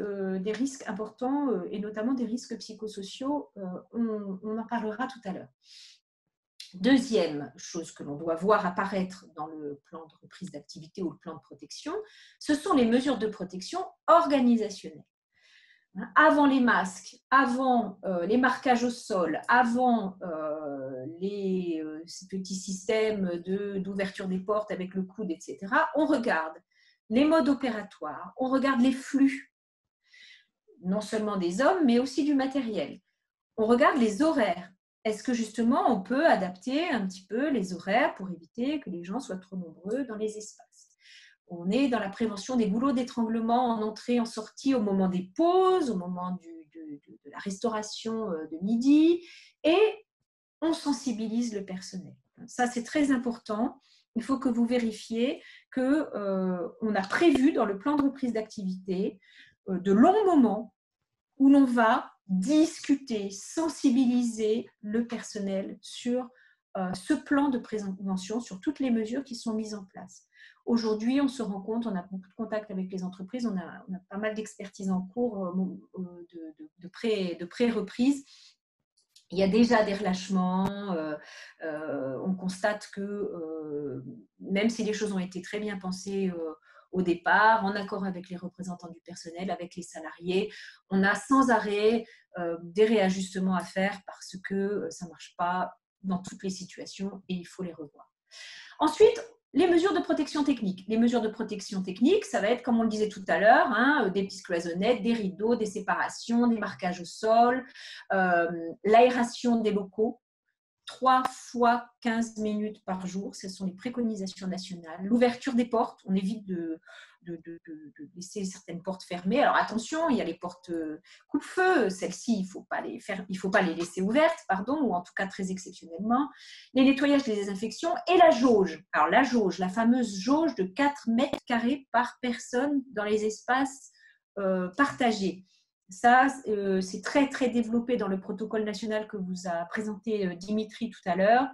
importants et notamment des risques psychosociaux. On en parlera tout à l'heure. Deuxième chose que l'on doit voir apparaître dans le plan de reprise d'activité ou le plan de protection, ce sont les mesures de protection organisationnelles. Avant les masques, avant les marquages au sol, avant ces petits systèmes d'ouverture des portes avec le coude, etc., on regarde les modes opératoires, on regarde les flux, non seulement des hommes, mais aussi du matériel. On regarde les horaires. Est-ce que justement on peut adapter un petit peu les horaires pour éviter que les gens soient trop nombreux dans les espaces? On est dans la prévention des goulots d'étranglement en entrée, en sortie, au moment des pauses, au moment de la restauration de midi, et on sensibilise le personnel. Ça, c'est très important. Il faut que vous vérifiez qu'on a prévu dans le plan de reprise d'activité de longs moments où l'on va discuter, sensibiliser le personnel sur ce plan de prévention, sur toutes les mesures qui sont mises en place. Aujourd'hui, on se rend compte, on a beaucoup de contacts avec les entreprises, on a pas mal d'expertise en cours de pré-reprise. il y a déjà des relâchements. On constate que même si les choses ont été très bien pensées au départ, en accord avec les représentants du personnel, avec les salariés, on a sans arrêt des réajustements à faire parce que ça ne marche pas dans toutes les situations et il faut les revoir. Ensuite, les mesures de protection technique. Les mesures de protection technique, ça va être, comme on le disait tout à l'heure, des petites cloisonnettes, des rideaux, des séparations, des marquages au sol, l'aération des locaux, 3 fois 15 minutes par jour, ce sont les préconisations nationales. L'ouverture des portes, on évite de laisser certaines portes fermées. Alors attention, il y a les portes coupe-feu, celles-ci, il ne faut pas les laisser ouvertes, pardon, ou en tout cas très exceptionnellement. Les nettoyages, les désinfections et la jauge. Alors la jauge, la fameuse jauge de 4 mètres carrés par personne dans les espaces partagés. Ça, c'est très, très développé dans le protocole national que vous a présenté Dimitri tout à l'heure.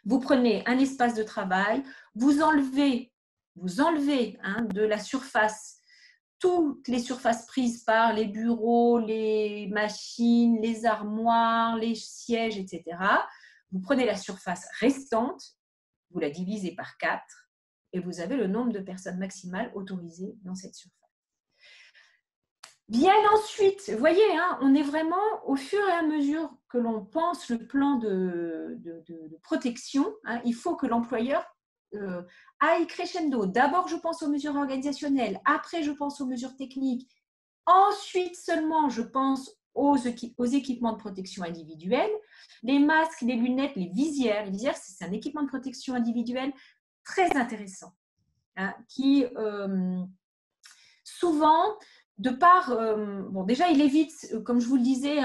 Vous prenez un espace de travail, vous enlevez de la surface toutes les surfaces prises par les bureaux, les machines, les armoires, les sièges, etc. Vous prenez la surface restante, vous la divisez par 4 et vous avez le nombre de personnes maximales autorisées dans cette surface. Bien ensuite, vous voyez, on est vraiment au fur et à mesure que l'on pense le plan de protection, il faut que l'employeur aille crescendo. D'abord, je pense aux mesures organisationnelles, après, je pense aux mesures techniques, ensuite seulement, je pense aux équipements de protection individuelle, les masques, les lunettes, les visières. Les visières, c'est un équipement de protection individuelle très intéressant, qui souvent, de par, déjà, il évite, comme je vous le disais,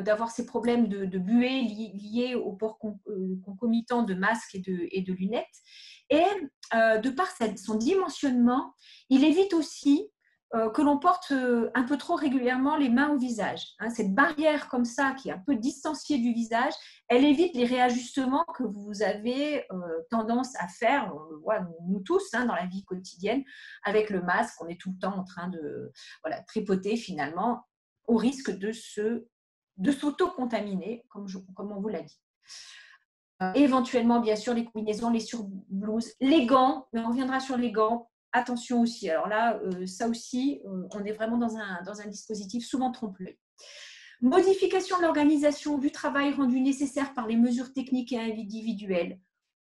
d'avoir ces problèmes de buée liés au port concomitant de masques et de lunettes. Et de par son dimensionnement, il évite aussi que l'on porte un peu trop régulièrement les mains au visage. Cette barrière comme ça, qui est un peu distanciée du visage, elle évite les réajustements que vous avez tendance à faire, on le voit nous tous dans la vie quotidienne, avec le masque, on est tout le temps en train de tripoter finalement, au risque de s'auto-contaminer, comme on vous l'a dit. Éventuellement, bien sûr, les combinaisons, les surblouses, les gants, mais on reviendra sur les gants. Attention aussi, alors là, ça aussi, on est vraiment dans un dispositif souvent trompe-l'œil. Modification de l'organisation du travail rendue nécessaire par les mesures techniques et individuelles.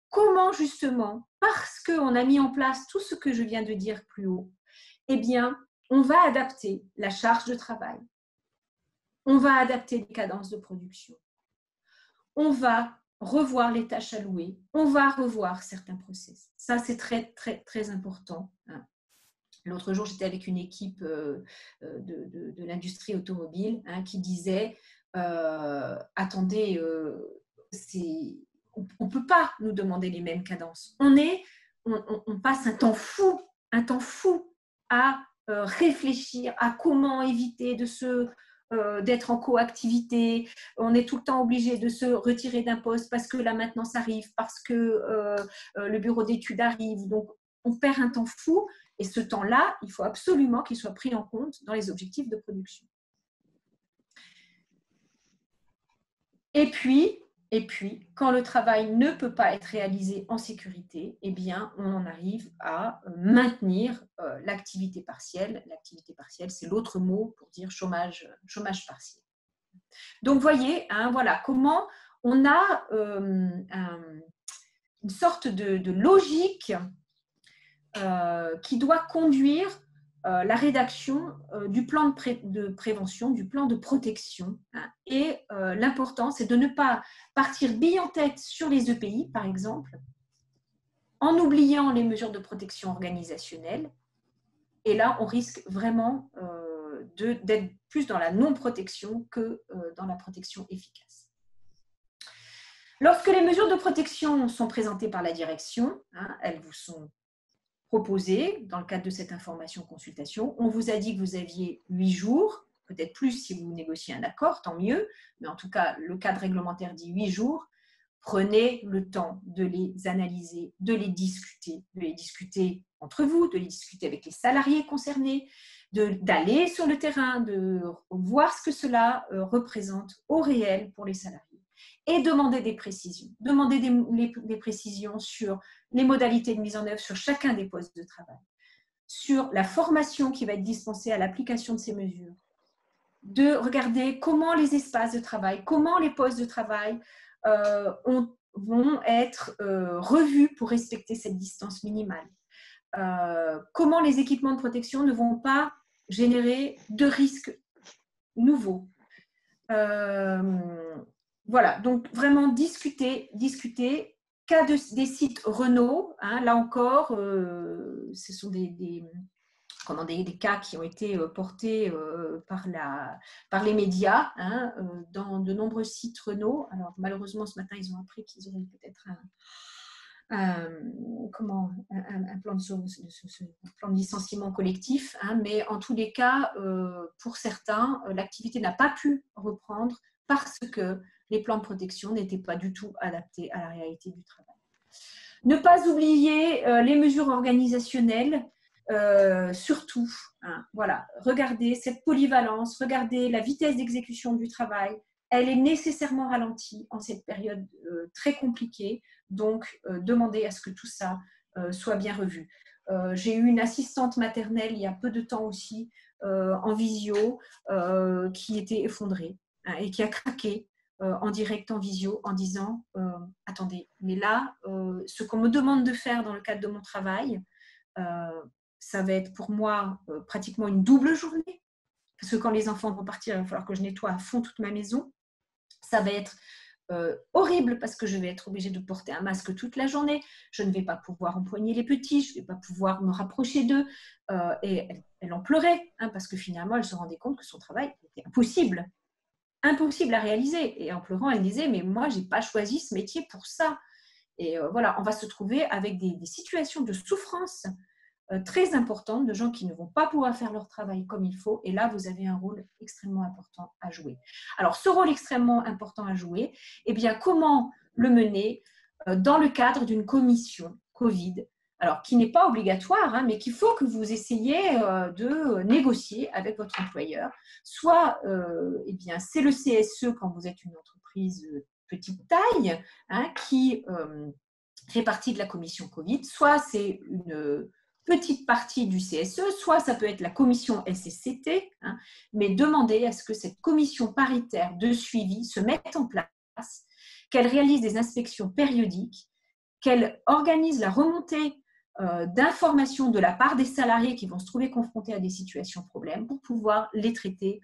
Comment justement, parce qu'on a mis en place tout ce que je viens de dire plus haut, eh bien, on va adapter la charge de travail, on va adapter les cadences de production, on va revoir les tâches allouées, on va revoir certains process. Ça, c'est très, très, très important. L'autre jour, j'étais avec une équipe de l'industrie automobile qui disait attendez, on ne peut pas nous demander les mêmes cadences. On passe un temps fou à réfléchir à comment éviter d'être en coactivité. On est tout le temps obligé de se retirer d'un poste parce que la maintenance arrive, parce que le bureau d'études arrive. Donc, on perd un temps fou et ce temps-là, il faut absolument qu'il soit pris en compte dans les objectifs de production. Et puis, quand le travail ne peut pas être réalisé en sécurité, eh bien, on en arrive à maintenir l'activité partielle. L'activité partielle, c'est l'autre mot pour dire chômage partiel. Donc, vous voyez, voilà comment on a une sorte de logique qui doit conduire la rédaction du plan de prévention, du plan de protection. Et l'important, c'est de ne pas partir bille en tête sur les EPI, par exemple, en oubliant les mesures de protection organisationnelle. Et là, on risque vraiment d'être plus dans la non-protection que dans la protection efficace. Lorsque les mesures de protection sont présentées par la direction, elles vous sont proposé dans le cadre de cette information-consultation. On vous a dit que vous aviez 8 jours, peut-être plus si vous négociez un accord, tant mieux, mais en tout cas, le cadre réglementaire dit 8 jours. Prenez le temps de les analyser, de les discuter entre vous, de les discuter avec les salariés concernés, d'aller sur le terrain, de voir ce que cela représente au réel pour les salariés et demander des précisions. Demander des précisions sur les modalités de mise en œuvre sur chacun des postes de travail, sur la formation qui va être dispensée à l'application de ces mesures, de regarder comment les espaces de travail, comment les postes de travail vont être revus pour respecter cette distance minimale. Comment les équipements de protection ne vont pas générer de risques nouveaux. Voilà, donc vraiment discuter. Cas des sites Renault, hein, là encore, ce sont des cas qui ont été portés par les médias hein, dans de nombreux sites Renault. Alors malheureusement, ce matin, ils ont appris qu'ils auraient peut-être un plan de licenciement collectif, hein, mais en tous les cas, pour certains, l'activité n'a pas pu reprendre parce que les plans de protection n'étaient pas du tout adaptés à la réalité du travail. Ne pas oublier les mesures organisationnelles, surtout. Hein, voilà, regardez cette polyvalence, regardez la vitesse d'exécution du travail. Elle est nécessairement ralentie en cette période très compliquée. Donc, demandez à ce que tout ça soit bien revu. J'ai eu une assistante maternelle il y a peu de temps aussi, en visio, qui était effondrée hein, et qui a craqué en direct, en visio, en disant « Attendez, mais là, ce qu'on me demande de faire dans le cadre de mon travail, ça va être pour moi pratiquement une double journée. Parce que quand les enfants vont partir, il va falloir que je nettoie à fond toute ma maison. Ça va être horrible parce que je vais être obligée de porter un masque toute la journée. Je ne vais pas pouvoir empoigner les petits, je ne vais pas pouvoir me rapprocher d'eux. » Et elle en pleurait hein, parce que finalement, elle se rendait compte que son travail était impossible à réaliser. Et en pleurant, elle disait « Mais moi, je n'ai pas choisi ce métier pour ça. » Et voilà, on va se trouver avec des situations de souffrance très importantes de gens qui ne vont pas pouvoir faire leur travail comme il faut. Et là, vous avez un rôle extrêmement important à jouer. Alors, ce rôle extrêmement important à jouer, eh bien, comment le mener dans le cadre d'une commission Covid, alors qui n'est pas obligatoire, hein, mais qu'il faut que vous essayiez de négocier avec votre employeur. Soit, eh bien, c'est le CSE quand vous êtes une entreprise petite taille, hein, qui fait partie de la commission Covid, soit c'est une petite partie du CSE, soit ça peut être la commission SSCT, hein, mais demandez à ce que cette commission paritaire de suivi se mette en place, qu'elle réalise des inspections périodiques, qu'elle organise la remontée d'informations de la part des salariés qui vont se trouver confrontés à des situations problèmes pour pouvoir les traiter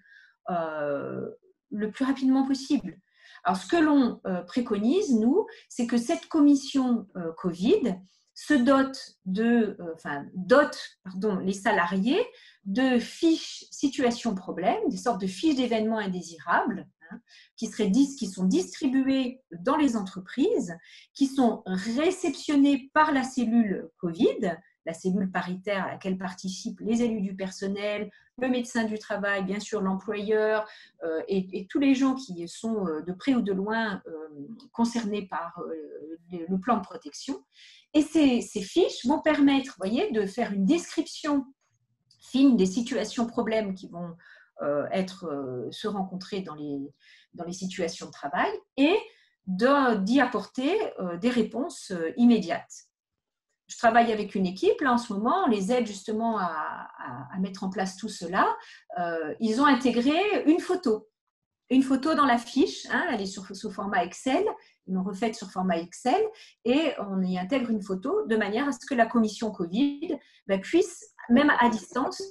le plus rapidement possible. Alors, ce que l'on préconise, nous, c'est que cette commission Covid se dote les salariés de fiches situation problème, des sortes de fiches d'événements indésirables, hein, qui sont distribuées dans les entreprises, qui sont réceptionnées par la cellule Covid, la cellule paritaire à laquelle participent les élus du personnel, le médecin du travail, bien sûr l'employeur et tous les gens qui sont de près ou de loin concernés par le plan de protection. Et ces fiches vont permettre, voyez, de faire une description fine des situations problèmes qui vont se rencontrer dans les situations de travail et d'y apporter des réponses immédiates. Je travaille avec une équipe, là en ce moment, on les aide justement à mettre en place tout cela. Ils ont intégré une photo dans la fiche, hein, elle est sous format Excel, ils l'ont refaite sur format Excel et on y intègre une photo de manière à ce que la commission Covid puisse, même à distance…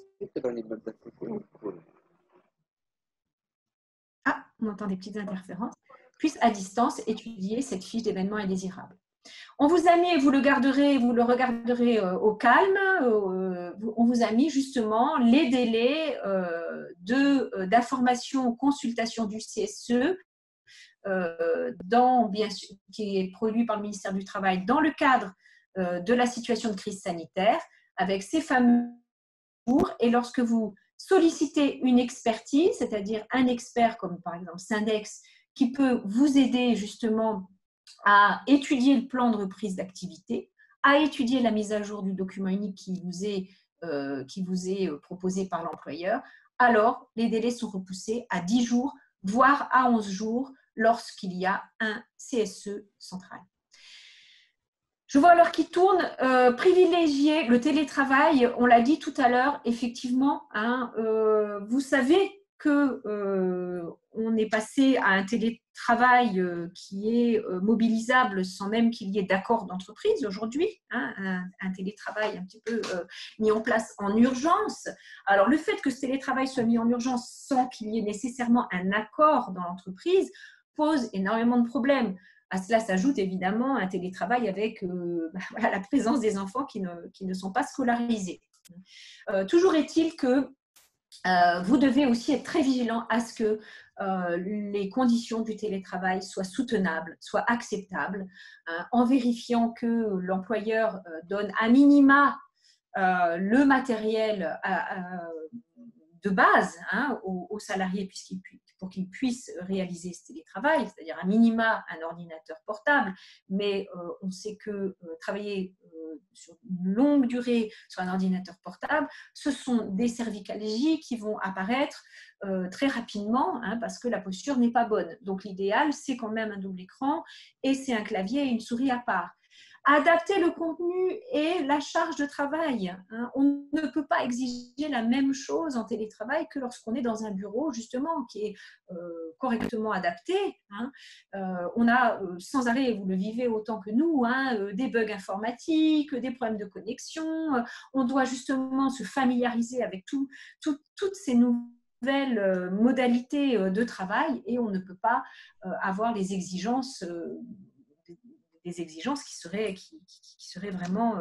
Ah, on entend des petites interférences, puisse à distance étudier cette fiche d'événements indésirables. On vous a mis, et vous le regarderez au calme, on vous a mis justement les délais d'information, consultation du CSE, bien sûr, qui est produit par le ministère du Travail dans le cadre de la situation de crise sanitaire, avec ces fameux jours. Et lorsque vous sollicitez une expertise, c'est-à-dire un expert comme par exemple Syndex, qui peut vous aider justement à étudier le plan de reprise d'activité, à étudier la mise à jour du document unique qui vous est proposé par l'employeur, alors les délais sont repoussés à 10 jours, voire à 11 jours lorsqu'il y a un CSE central. Je vois l'heure qui tourne. Privilégier le télétravail, on l'a dit tout à l'heure, effectivement, hein, vous savez que on est passé à un télétravail qui est mobilisable sans même qu'il y ait d'accord d'entreprise aujourd'hui, hein, un télétravail un petit peu mis en place en urgence. Alors, le fait que ce télétravail soit mis en urgence sans qu'il y ait nécessairement un accord dans l'entreprise pose énormément de problèmes. À cela s'ajoute évidemment un télétravail avec voilà, la présence des enfants qui ne sont pas scolarisés. Toujours est-il que vous devez aussi être très vigilant à ce que les conditions du télétravail soient soutenables, soient acceptables, en vérifiant que l'employeur donne à minima le matériel de base hein, aux salariés pour qu'ils puissent réaliser ce télétravail, c'est-à-dire à minima un ordinateur portable, mais on sait que travailler sur une longue durée sur un ordinateur portable, ce sont des cervicalgies qui vont apparaître très rapidement hein, parce que la posture n'est pas bonne. Donc l'idéal, c'est quand même un double écran et c'est un clavier et une souris à part. Adapter le contenu et la charge de travail. On ne peut pas exiger la même chose en télétravail que lorsqu'on est dans un bureau, justement, qui est correctement adapté. On a sans arrêt, vous le vivez autant que nous, des bugs informatiques, des problèmes de connexion. On doit justement se familiariser avec toutes ces nouvelles modalités de travail et on ne peut pas avoir les exigences des exigences qui seraient vraiment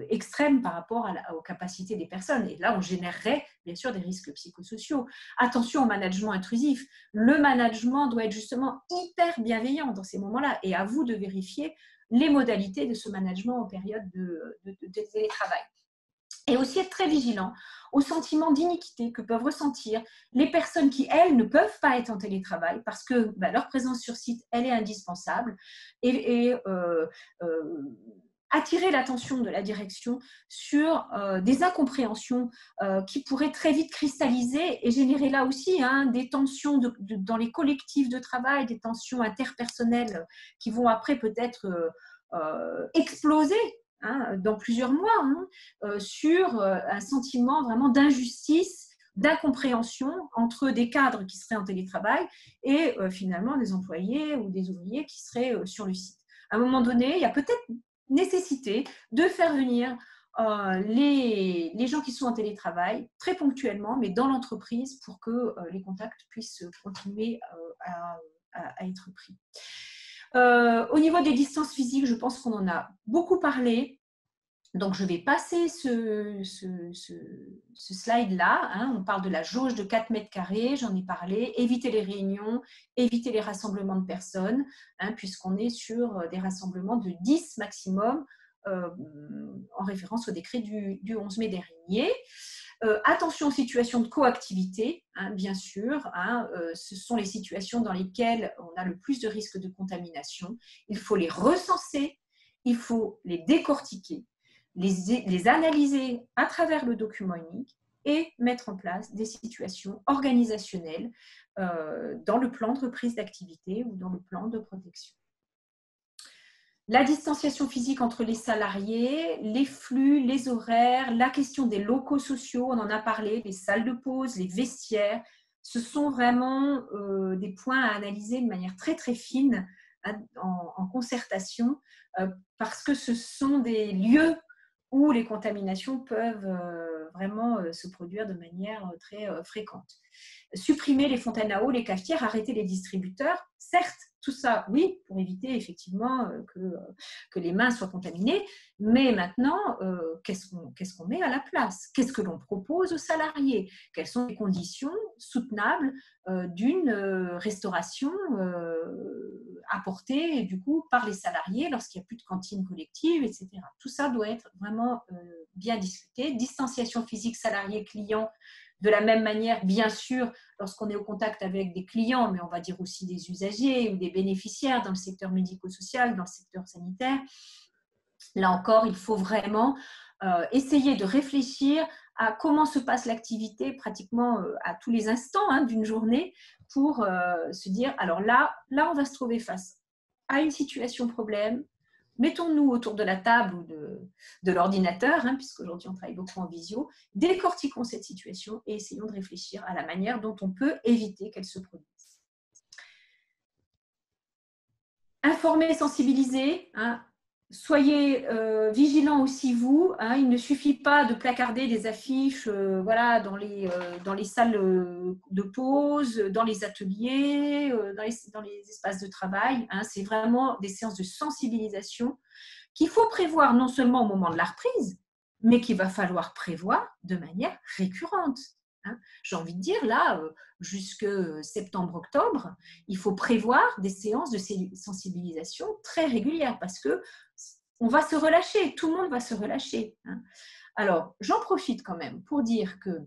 extrêmes par rapport aux capacités des personnes. Et là, on générerait bien sûr des risques psychosociaux. Attention au management intrusif. Le management doit être justement hyper bienveillant dans ces moments-là et à vous de vérifier les modalités de ce management en période de télétravail. Et aussi être très vigilant au sentiment d'iniquité que peuvent ressentir les personnes qui, elles, ne peuvent pas être en télétravail parce que leur présence sur site, elle est indispensable et attirer l'attention de la direction sur des incompréhensions qui pourraient très vite cristalliser et générer là aussi des tensions dans les collectifs de travail, des tensions interpersonnelles qui vont après peut-être exploser dans plusieurs mois, sur un sentiment vraiment d'injustice, d'incompréhension entre des cadres qui seraient en télétravail et finalement des employés ou des ouvriers qui seraient sur le site. À un moment donné, il y a peut-être nécessité de faire venir les gens qui sont en télétravail très ponctuellement, mais dans l'entreprise pour que les contacts puissent continuer à être pris. Au niveau des distances physiques, je pense qu'on en a beaucoup parlé. Donc, je vais passer ce slide-là. On parle de la jauge de 4 mètres carrés, j'en ai parlé. Éviter les réunions, éviter les rassemblements de personnes, puisqu'on est sur des rassemblements de 10 maximum, en référence au décret du 11 mai dernier. Attention aux situations de coactivité, bien sûr. Ce sont les situations dans lesquelles on a le plus de risques de contamination. Il faut les recenser, il faut les décortiquer, les analyser à travers le document unique et mettre en place des situations organisationnelles dans le plan de reprise d'activité ou dans le plan de protection. La distanciation physique entre les salariés, les flux, les horaires, la question des locaux sociaux, on en a parlé, les salles de pause, les vestiaires, ce sont vraiment des points à analyser de manière très très fine en concertation parce que ce sont des lieux où les contaminations peuvent vraiment se produire de manière très fréquente. Supprimer les fontaines à eau, les cafetières, arrêter les distributeurs, certes, tout ça, oui, pour éviter effectivement que les mains soient contaminées, mais maintenant, qu'est-ce qu'on met à la place? Qu'est-ce que l'on propose aux salariés? Quelles sont les conditions soutenables d'une restauration apportée du coup par les salariés lorsqu'il n'y a plus de cantine collective, etc. Tout ça doit être vraiment bien discuté. Distanciation physique salarié-client, de la même manière, bien sûr, lorsqu'on est au contact avec des clients, mais on va dire aussi des usagers ou des bénéficiaires dans le secteur médico-social, dans le secteur sanitaire, Là encore, il faut vraiment essayer de réfléchir à comment se passe l'activité pratiquement à tous les instants d'une journée pour se dire, alors là, on va se trouver face à une situation problème. Mettons-nous autour de la table ou de l'ordinateur, puisqu'aujourd'hui on travaille beaucoup en visio, décortiquons cette situation et essayons de réfléchir à la manière dont on peut éviter qu'elle se produise. Informer, sensibiliser, soyez vigilants aussi vous, il ne suffit pas de placarder des affiches voilà, dans les salles de pause, dans les ateliers, dans les espaces de travail. C'est vraiment des séances de sensibilisation qu'il faut prévoir non seulement au moment de la reprise, mais qu'il va falloir prévoir de manière récurrente. J'ai envie de dire, là, jusque septembre-octobre, il faut prévoir des séances de sensibilisation très régulières parce que on va se relâcher, tout le monde va se relâcher. Alors, j'en profite quand même pour dire que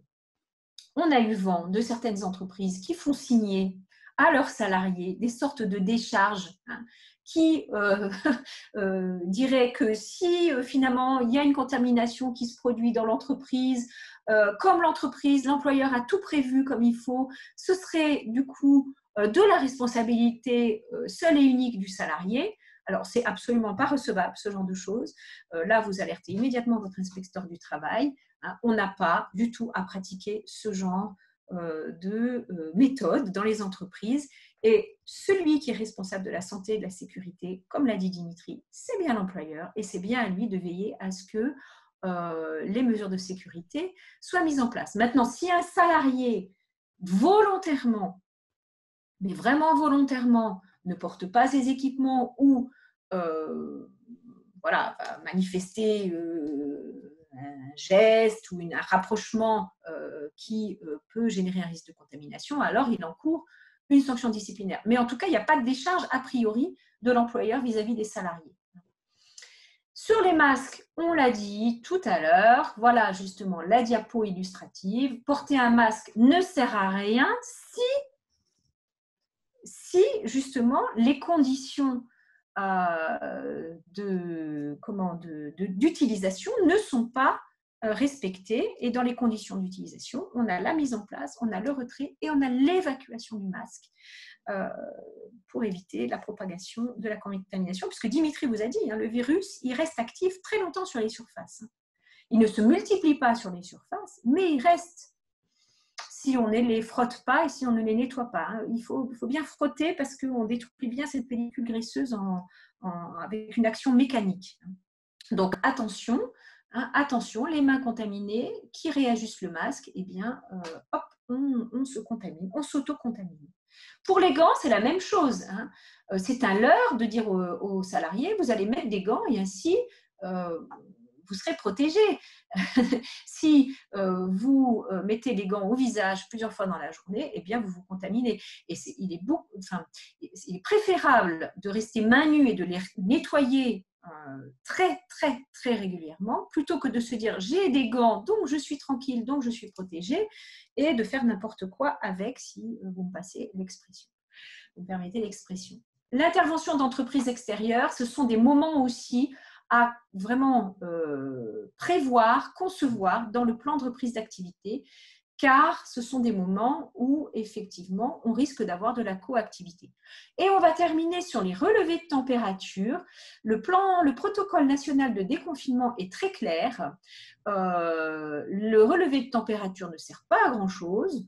on a eu vent de certaines entreprises qui font signer à leurs salariés des sortes de décharges qui diraient que si finalement il y a une contamination qui se produit dans l'entreprise, comme l'employeur a tout prévu comme il faut, ce serait du coup de la responsabilité seule et unique du salarié. Alors, c'est absolument pas recevable, ce genre de choses. Là, vous alertez immédiatement votre inspecteur du travail. On n'a pas du tout à pratiquer ce genre de méthode dans les entreprises. Et celui qui est responsable de la santé et de la sécurité, comme l'a dit Dimitri, c'est bien l'employeur et c'est bien à lui de veiller à ce que les mesures de sécurité soient mises en place. Maintenant, si un salarié volontairement, mais vraiment volontairement, ne porte pas ses équipements ou voilà, va manifester un geste ou un rapprochement qui peut générer un risque de contamination, alors il encourt une sanction disciplinaire. Mais en tout cas, il n'y a pas de décharge a priori de l'employeur vis-à-vis des salariés. Sur les masques, on l'a dit tout à l'heure, voilà justement la diapo illustrative. Porter un masque ne sert à rien si justement les conditions d'utilisation ne sont pas respectées. Et dans les conditions d'utilisation, on a la mise en place, on a le retrait et on a l'évacuation du masque pour éviter la propagation de la contamination. Puisque Dimitri vous a dit, le virus, il reste actif très longtemps sur les surfaces. Il ne se multiplie pas sur les surfaces, mais il reste si on ne les frotte pas et si on ne les nettoie pas. Il faut bien frotter parce qu'on détruit bien cette pellicule graisseuse avec une action mécanique. Donc attention, les mains contaminées qui réajustent le masque, eh bien, hop, on se contamine, on s'auto-contamine. Pour les gants, c'est la même chose. C'est un leurre de dire aux salariés, vous allez mettre des gants et ainsi vous serez protégé. Si vous mettez les gants au visage plusieurs fois dans la journée, eh bien, vous vous contaminez. Et il est préférable de rester mains nues et de les nettoyer très, très, très régulièrement, plutôt que de se dire j'ai des gants, donc je suis tranquille, donc je suis protégée, et de faire n'importe quoi avec, si vous me passez l'expression. Vous me permettez l'expression. L'intervention d'entreprises extérieures, ce sont des moments aussi à vraiment prévoir, concevoir dans le plan de reprise d'activité, car ce sont des moments où, effectivement, on risque d'avoir de la coactivité. Et on va terminer sur les relevés de température. Le protocole national de déconfinement est très clair. Le relevé de température ne sert pas à grand-chose.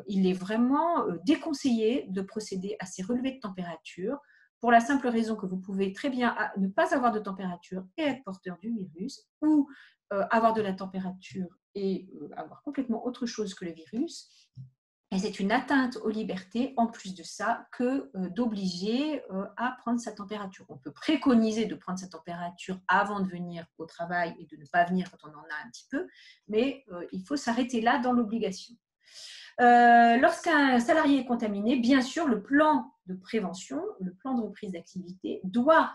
Il est vraiment déconseillé de procéder à ces relevés de température pour la simple raison que vous pouvez très bien ne pas avoir de température et être porteur du virus, ou avoir de la température et avoir complètement autre chose que le virus. Et c'est une atteinte aux libertés, en plus de ça, que d'obliger à prendre sa température. On peut préconiser de prendre sa température avant de venir au travail et de ne pas venir quand on en a un petit peu, mais il faut s'arrêter là dans l'obligation. Lorsqu'un salarié est contaminé, bien sûr, le plan de prévention, le plan de reprise d'activité doit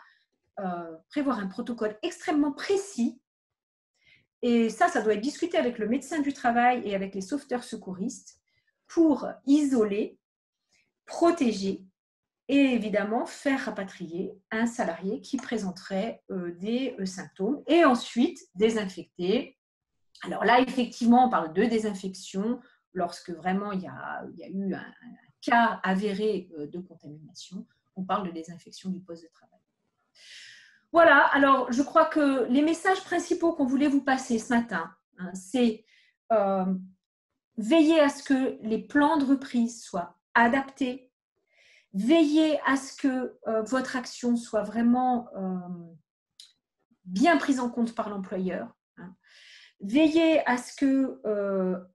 prévoir un protocole extrêmement précis. Et ça doit être discuté avec le médecin du travail et avec les sauveteurs secouristes pour isoler, protéger et évidemment faire rapatrier un salarié qui présenterait des symptômes et ensuite désinfecter. Alors là, effectivement, on parle de désinfection lorsque vraiment il y a eu un cas avéré de contamination. On parle de désinfection du poste de travail. Voilà, alors je crois que les messages principaux qu'on voulait vous passer ce matin, hein, c'est veiller à ce que les plans de reprise soient adaptés, veiller à ce que votre action soit vraiment bien prise en compte par l'employeur, hein. Veillez à ce que,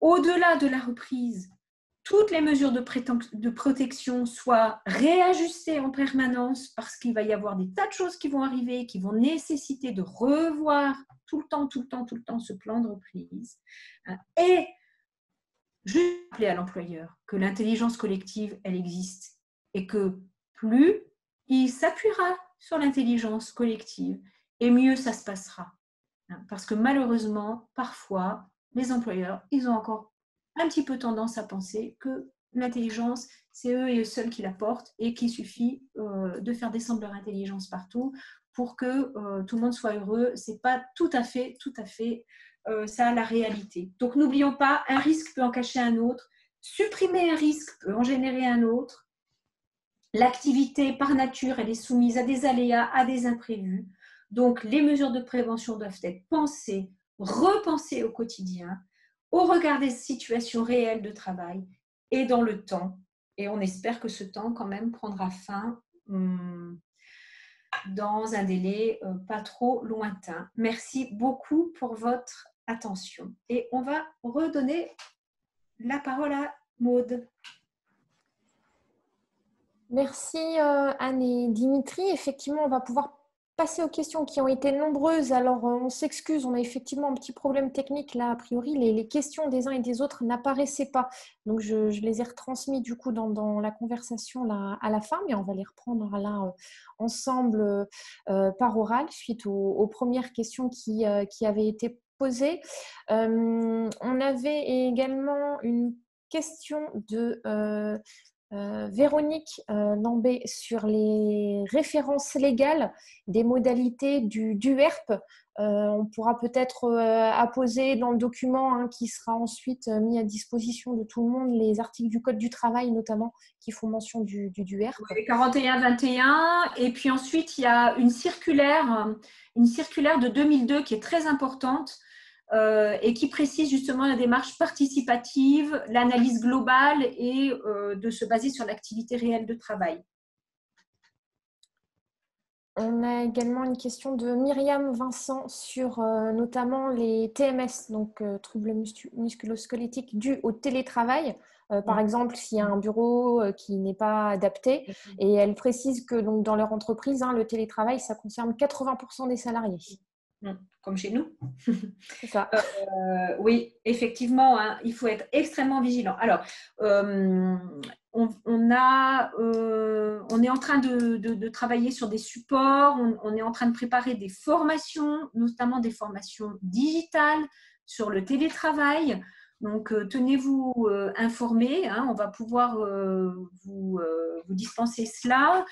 au-delà de la reprise, toutes les mesures de protection soient réajustées en permanence parce qu'il va y avoir des tas de choses qui vont arriver, qui vont nécessiter de revoir tout le temps ce plan de reprise. Et juste rappeler à l'employeur que l'intelligence collective, elle existe et que plus il s'appuiera sur l'intelligence collective et mieux ça se passera. Parce que malheureusement, parfois, les employeurs, ils ont encore un petit peu tendance à penser que l'intelligence, c'est eux et eux seuls qui la portent et qu'il suffit de faire descendre leur intelligence partout pour que tout le monde soit heureux. Ce n'est pas tout à fait ça la réalité. Donc n'oublions pas, un risque peut en cacher un autre. Supprimer un risque peut en générer un autre. L'activité, par nature, elle est soumise à des aléas, à des imprévus. Donc, les mesures de prévention doivent être pensées, repensées au quotidien, au regard des situations réelles de travail et dans le temps. Et on espère que ce temps, quand même, prendra fin dans un délai pas trop lointain. Merci beaucoup pour votre attention. Et on va redonner la parole à Maude. Merci Anne et Dimitri. Effectivement, on va pouvoir passer aux questions qui ont été nombreuses. Alors, on s'excuse, on a effectivement un petit problème technique là. A priori, les questions des uns et des autres n'apparaissaient pas. Donc, je les ai retransmises du coup dans la conversation là, à la fin, mais on va les reprendre là ensemble par oral suite aux premières questions qui avaient été posées. On avait également une question de Véronique Lambé sur les références légales des modalités du ERP. On pourra peut-être apposer dans le document qui sera ensuite mis à disposition de tout le monde les articles du Code du travail notamment qui font mention du ERP. Oui, 41-21 et puis ensuite il y a une circulaire de 2002 qui est très importante et qui précise justement la démarche participative, l'analyse globale et de se baser sur l'activité réelle de travail. On a également une question de Myriam Vincent sur notamment les TMS, donc troubles musculo-squelettiques dus au télétravail. Par exemple, s'il y a un bureau qui n'est pas adapté, et elle précise que donc, dans leur entreprise, le télétravail, ça concerne 80% des salariés. Comme chez nous. C'est ça. Oui, effectivement, il faut être extrêmement vigilant. Alors, on est en train de travailler sur des supports, on est en train de préparer des formations, notamment des formations digitales sur le télétravail. Donc, tenez-vous informés, on va pouvoir vous dispenser cela.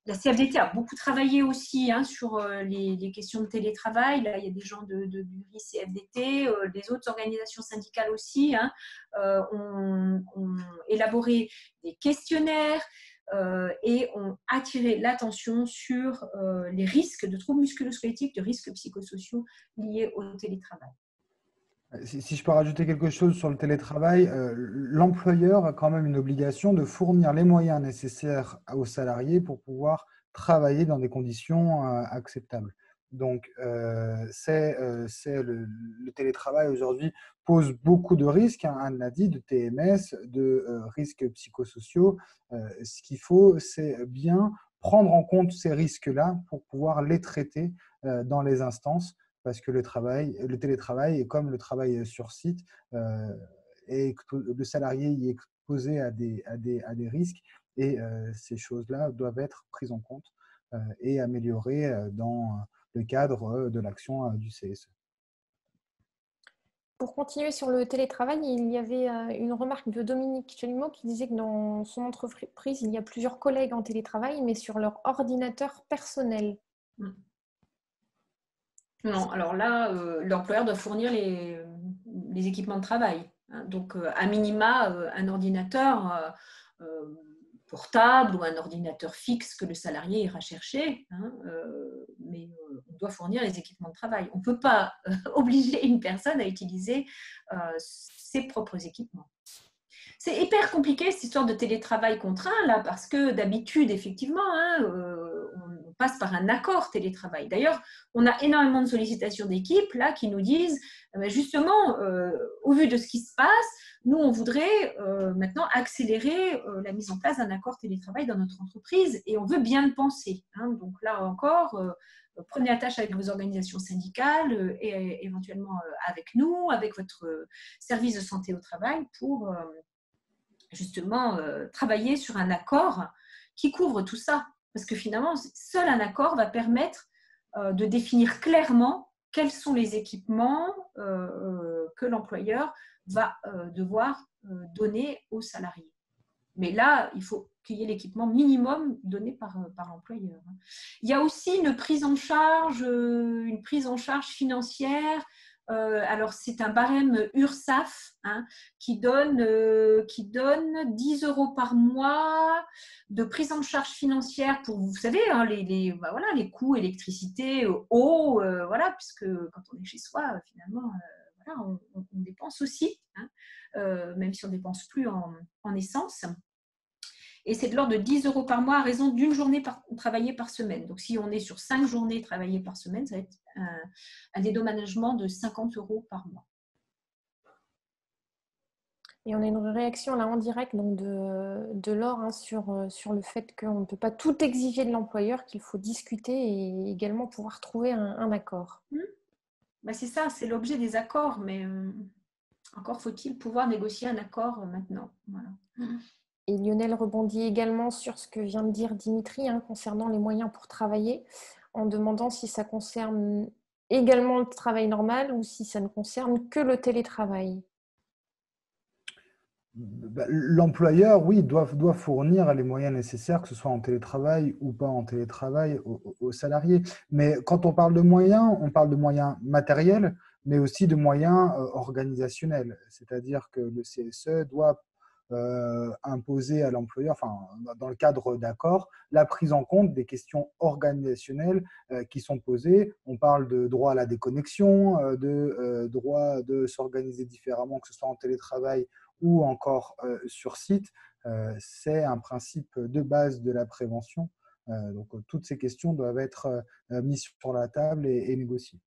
La CFDT a beaucoup travaillé aussi sur les questions de télétravail. Là, il y a des gens du RI-CFDT, des autres organisations syndicales aussi ont élaboré des questionnaires et ont attiré l'attention sur les risques de troubles musculo-squelettiques, de risques psychosociaux liés au télétravail. Si je peux rajouter quelque chose sur le télétravail, l'employeur a quand même une obligation de fournir les moyens nécessaires aux salariés pour pouvoir travailler dans des conditions acceptables. Donc, le télétravail aujourd'hui pose beaucoup de risques, Anne l'a dit, de TMS, de risques psychosociaux. Ce qu'il faut, c'est bien prendre en compte ces risques-là pour pouvoir les traiter dans les instances. Parce que le télétravail est comme le travail sur site, et le salarié y est exposé à des risques et ces choses-là doivent être prises en compte et améliorées dans le cadre de l'action du CSE. Pour continuer sur le télétravail, il y avait une remarque de Dominique Chalumeau qui disait que dans son entreprise, il y a plusieurs collègues en télétravail, mais sur leur ordinateur personnel. Non, alors là, l'employeur doit fournir les équipements de travail. Hein. Donc, à minima, un ordinateur portable ou un ordinateur fixe que le salarié ira chercher, hein, mais on doit fournir les équipements de travail. On ne peut pas obliger une personne à utiliser ses propres équipements. C'est hyper compliqué cette histoire de télétravail contraint là, parce que d'habitude, effectivement, hein, on passe par un accord télétravail. D'ailleurs, on a énormément de sollicitations d'équipes là qui nous disent, justement, au vu de ce qui se passe, nous, on voudrait maintenant accélérer la mise en place d'un accord télétravail dans notre entreprise et on veut bien le penser. Hein. Donc là encore, prenez attache avec vos organisations syndicales et éventuellement avec nous, avec votre service de santé au travail pour justement travailler sur un accord qui couvre tout ça. Parce que finalement, seul un accord va permettre de définir clairement quels sont les équipements que l'employeur va devoir donner aux salariés. Mais là, il faut qu'il y ait l'équipement minimum donné par l'employeur. Il y a aussi une prise en charge financière. Alors, c'est un barème URSSAF hein, qui donne 10 € par mois de prise en charge financière pour, vous savez, hein, les coûts électricité, eau, voilà, puisque quand on est chez soi, finalement, voilà, on dépense aussi, hein, même si on ne dépense plus en essence. Et c'est de l'ordre de 10 € par mois à raison d'une journée travaillée par semaine. Donc, si on est sur 5 journées travaillées par semaine, ça va être un dédommagement de 50 € par mois. Et on a une réaction là en direct donc de Laure hein, sur le fait qu'on ne peut pas tout exiger de l'employeur, qu'il faut discuter et également pouvoir trouver un accord. Ben, c'est ça, c'est l'objet des accords, mais encore faut-il pouvoir négocier un accord maintenant. Voilà. Et Lionel rebondit également sur ce que vient de dire Dimitri hein, concernant les moyens pour travailler, en demandant si ça concerne également le travail normal ou si ça ne concerne que le télétravail. L'employeur, oui, doit fournir les moyens nécessaires, que ce soit en télétravail ou pas en télétravail, aux salariés. Mais quand on parle de moyens matériels, mais aussi de moyens organisationnels. C'est-à-dire que le CSE doit imposer à l'employeur, enfin, dans le cadre d'accords, la prise en compte des questions organisationnelles qui sont posées. On parle de droit à la déconnexion, de droit de s'organiser différemment, que ce soit en télétravail ou encore sur site. C'est un principe de base de la prévention. Donc, toutes ces questions doivent être mises sur la table et négociées.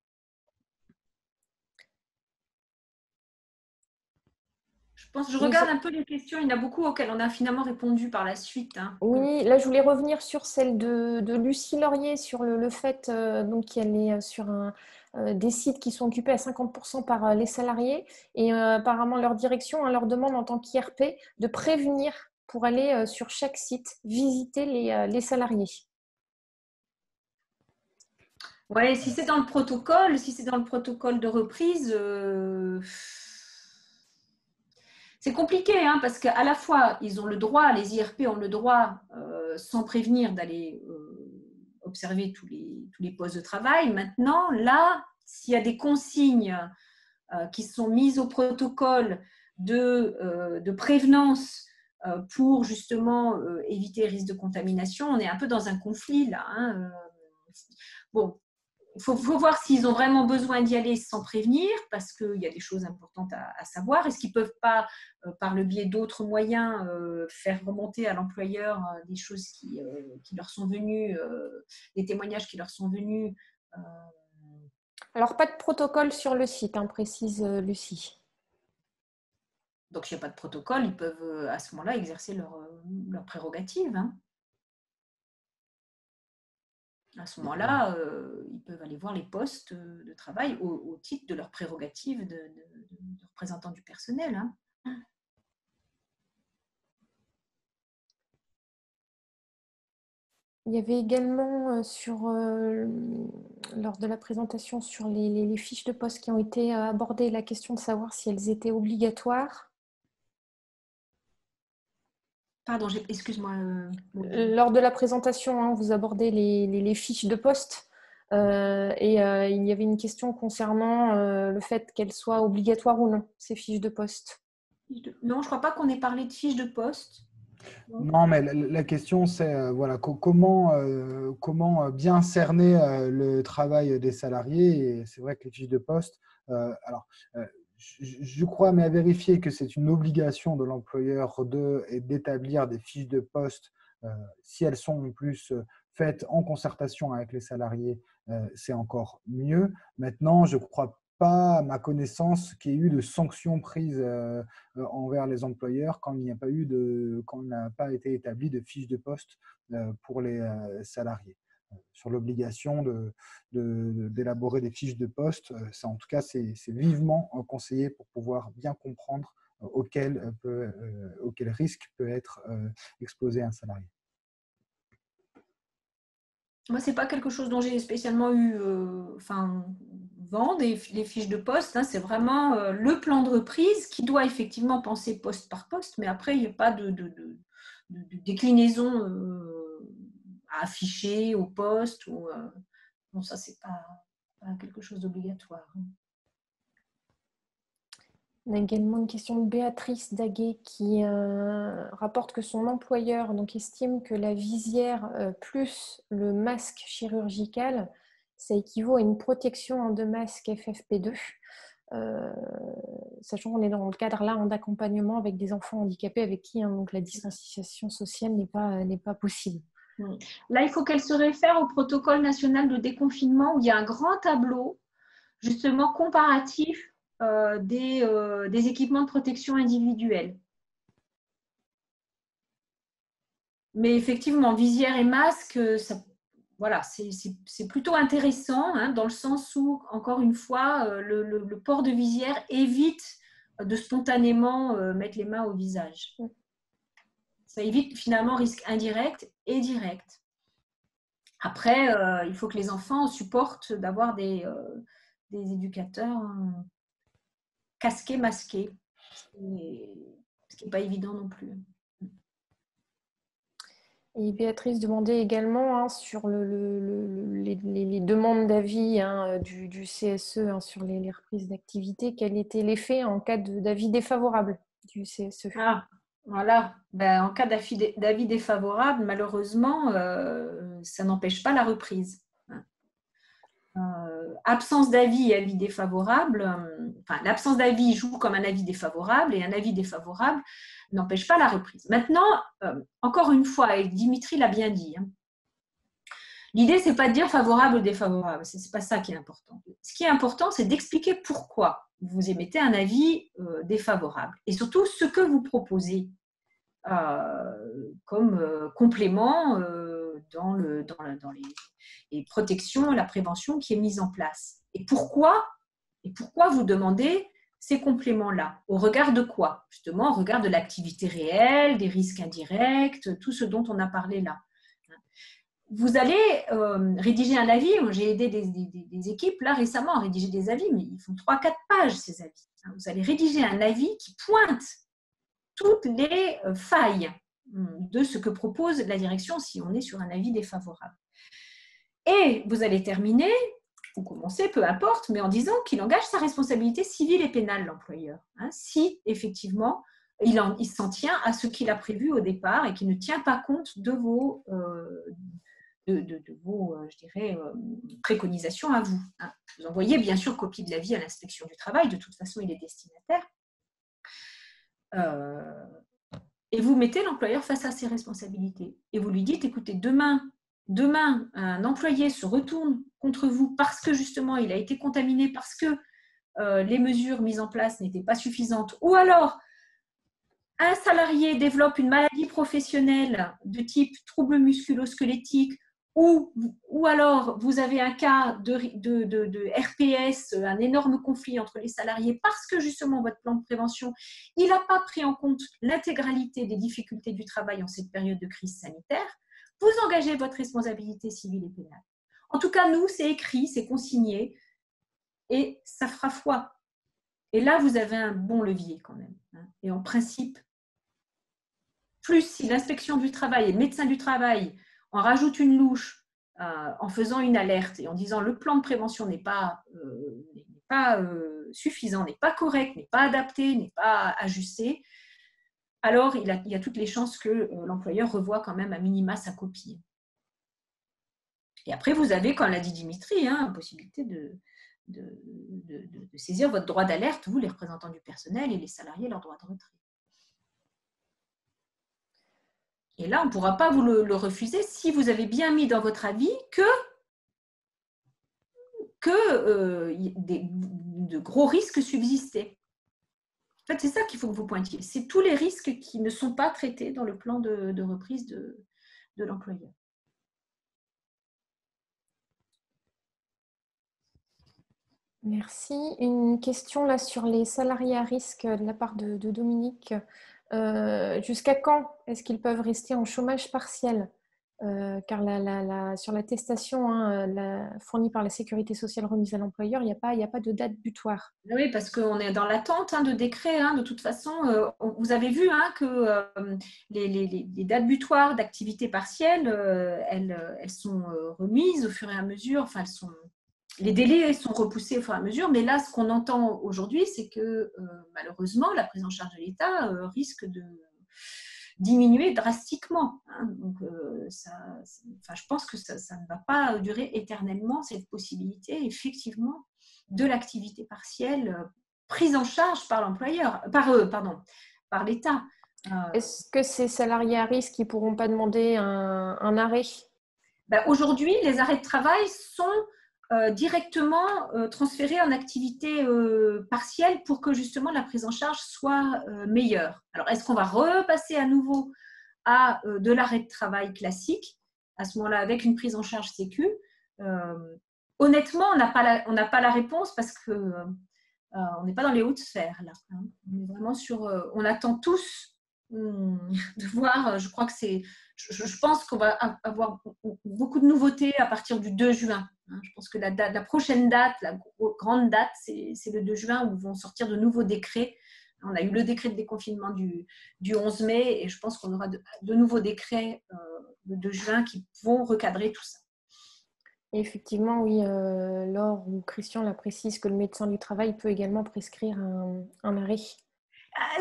Je regarde un peu les questions, il y en a beaucoup auxquelles on a finalement répondu par la suite. Hein. Oui, là je voulais revenir sur celle de Lucie Laurier sur le fait donc qu'elle est sur des sites qui sont occupés à 50% par les salariés et apparemment leur direction leur demande en tant qu'IRP de prévenir pour aller sur chaque site visiter les salariés. Oui, si c'est dans le protocole de reprise, c'est compliqué hein, parce qu'à la fois, ils ont le droit, les IRP ont le droit, sans prévenir, d'aller observer tous les postes de travail. Maintenant, là, s'il y a des consignes qui sont mises au protocole de prévenance pour justement éviter les risques de contamination, on est un peu dans un conflit là. Hein. Bon. Il faut voir s'ils ont vraiment besoin d'y aller sans prévenir, parce qu'il y a des choses importantes à savoir. Est-ce qu'ils ne peuvent pas, par le biais d'autres moyens, faire remonter à l'employeur des choses qui leur sont venues, des témoignages qui leur sont venus Alors, pas de protocole sur le site, hein, précise Lucie. Donc, s'il n'y a pas de protocole, ils peuvent à ce moment-là exercer leur prérogative. Hein. À ce moment-là, ils peuvent aller voir les postes de travail au titre de leur prérogative de représentant du personnel. Hein. Il y avait également lors de la présentation sur les fiches de poste qui ont été abordées, la question de savoir si elles étaient obligatoires. Pardon, excuse-moi. Lors de la présentation, hein, vous abordez les fiches de poste et il y avait une question concernant le fait qu'elles soient obligatoires ou non, ces fiches de poste. Non, je ne crois pas qu'on ait parlé de fiches de poste. Non, mais la question, c'est voilà, comment bien cerner le travail des salariés. Et c'est vrai que les fiches de poste, alors, je crois, mais à vérifier que c'est une obligation de l'employeur d'établir des fiches de poste si elles sont en plus faites en concertation avec les salariés, c'est encore mieux. Maintenant, je ne crois pas, à ma connaissance, qu'il y ait eu de sanctions prises envers les employeurs quand quand il n'a pas été établi de fiches de poste pour les salariés. Sur l'obligation d'élaborer des fiches de poste, en tout cas, c'est vivement conseillé pour pouvoir bien comprendre auquel risque peut être exposé un salarié. Moi, ce n'est pas quelque chose dont j'ai spécialement eu vent les fiches de poste. Hein, c'est vraiment le plan de reprise qui doit effectivement penser poste par poste, mais après, il n'y a pas de déclinaison à afficher au poste. Non, ça, ce n'est pas quelque chose d'obligatoire. On a également une question de Béatrice Daguet qui rapporte que son employeur estime que la visière plus le masque chirurgical, ça équivaut à une protection en deux masques FFP2, sachant qu'on est dans le cadre là d'accompagnement avec des enfants handicapés avec qui donc la distanciation sociale n'est pas possible. Là, il faut qu'elle se réfère au protocole national de déconfinement où il y a un grand tableau justement comparatif des équipements de protection individuelle. Mais effectivement, visière et masque, voilà, c'est plutôt intéressant hein, dans le sens où, encore une fois, le port de visière évite de spontanément mettre les mains au visage. Ça évite finalement risque indirect et direct. Après, il faut que les enfants supportent d'avoir des éducateurs casqués, masqués, ce qui n'est pas évident non plus. Et Béatrice demandait également sur les demandes d'avis du CSE sur les reprises d'activité, quel était l'effet en cas d'avis défavorable du CSE? Ah, voilà. Ben, en cas d'avis défavorable, malheureusement, ça n'empêche pas la reprise. Absence d'avis et avis défavorable, l'absence d'avis joue comme un avis défavorable et un avis défavorable n'empêche pas la reprise. Maintenant, encore une fois, et Dimitri l'a bien dit, hein, l'idée, c'est pas de dire favorable ou défavorable, c'est pas ça qui est important. Ce qui est important, c'est d'expliquer pourquoi vous émettez un avis défavorable et surtout ce que vous proposez comme complément dans les protections, la prévention qui est mise en place. Et pourquoi vous demandez ces compléments-là? Au regard de quoi? Justement, au regard de l'activité réelle, des risques indirects, tout ce dont on a parlé là. Vous allez rédiger un avis. J'ai aidé des équipes là récemment à rédiger des avis, mais ils font 3-4 pages ces avis. Vous allez rédiger un avis qui pointe toutes les failles de ce que propose la direction si on est sur un avis défavorable. Et vous allez terminer, ou commencer, peu importe, mais en disant qu'il engage sa responsabilité civile et pénale, l'employeur. Hein, si, effectivement, il s'en tient à ce qu'il a prévu au départ et qu'il ne tient pas compte de vos, je dirais, préconisations à vous. Hein. Vous envoyez bien sûr copie de l'avis à l'inspection du travail, de toute façon, il est destinataire. Et vous mettez l'employeur face à ses responsabilités. Et vous lui dites, écoutez, demain, un employé se retourne contre vous parce que justement, il a été contaminé, parce que les mesures mises en place n'étaient pas suffisantes. Ou alors, un salarié développe une maladie professionnelle de type trouble musculo-squelettique, ou alors vous avez un cas de RPS, un énorme conflit entre les salariés parce que justement votre plan de prévention, il n'a pas pris en compte l'intégralité des difficultés du travail en cette période de crise sanitaire. vous engagez votre responsabilité civile et pénale. En tout cas, nous, c'est écrit, c'est consigné et ça fera foi. Et là, vous avez un bon levier quand même. Et en principe, plus si l'inspection du travail et le médecin du travail en rajoutent une louche en faisant une alerte et en disant le plan de prévention n'est pas suffisant, n'est pas correct, n'est pas adapté, n'est pas ajusté, alors il y a toutes les chances que l'employeur revoie quand même à minima sa copie. Et après, vous avez, comme l'a dit Dimitri, la possibilité de saisir votre droit d'alerte, vous, les représentants du personnel, et les salariés, leur droit de retrait. Et là, on ne pourra pas vous le refuser si vous avez bien mis dans votre avis que de gros risques subsistaient. En fait, c'est ça qu'il faut que vous pointiez. C'est tous les risques qui ne sont pas traités dans le plan de reprise de l'employeur. Merci. Une question là sur les salariés à risque de la part de Dominique. Jusqu'à quand est-ce qu'ils peuvent rester en chômage partiel? Car sur l'attestation fournie par la Sécurité sociale remise à l'employeur, il n'y a pas de date butoir. Oui, parce qu'on est dans l'attente de décret. De toute façon, vous avez vu que les dates butoirs d'activité partielle, elles sont remises au fur et à mesure. Enfin, les délais sont repoussés au fur et à mesure. Mais là, ce qu'on entend aujourd'hui, c'est que malheureusement, la prise en charge de l'État risque de diminuer drastiquement. Donc, je pense que ça ne va pas durer éternellement, cette possibilité, effectivement, de l'activité partielle prise en charge par l'employeur, par l'État. Est-ce que ces salariés à risque ne pourront pas demander un arrêt? Aujourd'hui, les arrêts de travail sont directement transférés en activité partielle pour que justement la prise en charge soit meilleure. Alors, est-ce qu'on va repasser à nouveau à de l'arrêt de travail classique, à ce moment-là, avec une prise en charge sécu? Honnêtement, on n'a pas la réponse parce que on n'est pas dans les hautes sphères là. On est vraiment on attend tous de voir. Je crois que je pense qu'on va avoir beaucoup de nouveautés à partir du 2 juin. Je pense que la prochaine date, la grande date, c'est le 2 juin où vont sortir de nouveaux décrets. On a eu le décret de déconfinement du 11 mai et je pense qu'on aura de nouveaux décrets le 2 juin qui vont recadrer tout ça. Et effectivement, oui, Laure ou Christian la précise que le médecin du travail peut également prescrire un arrêt.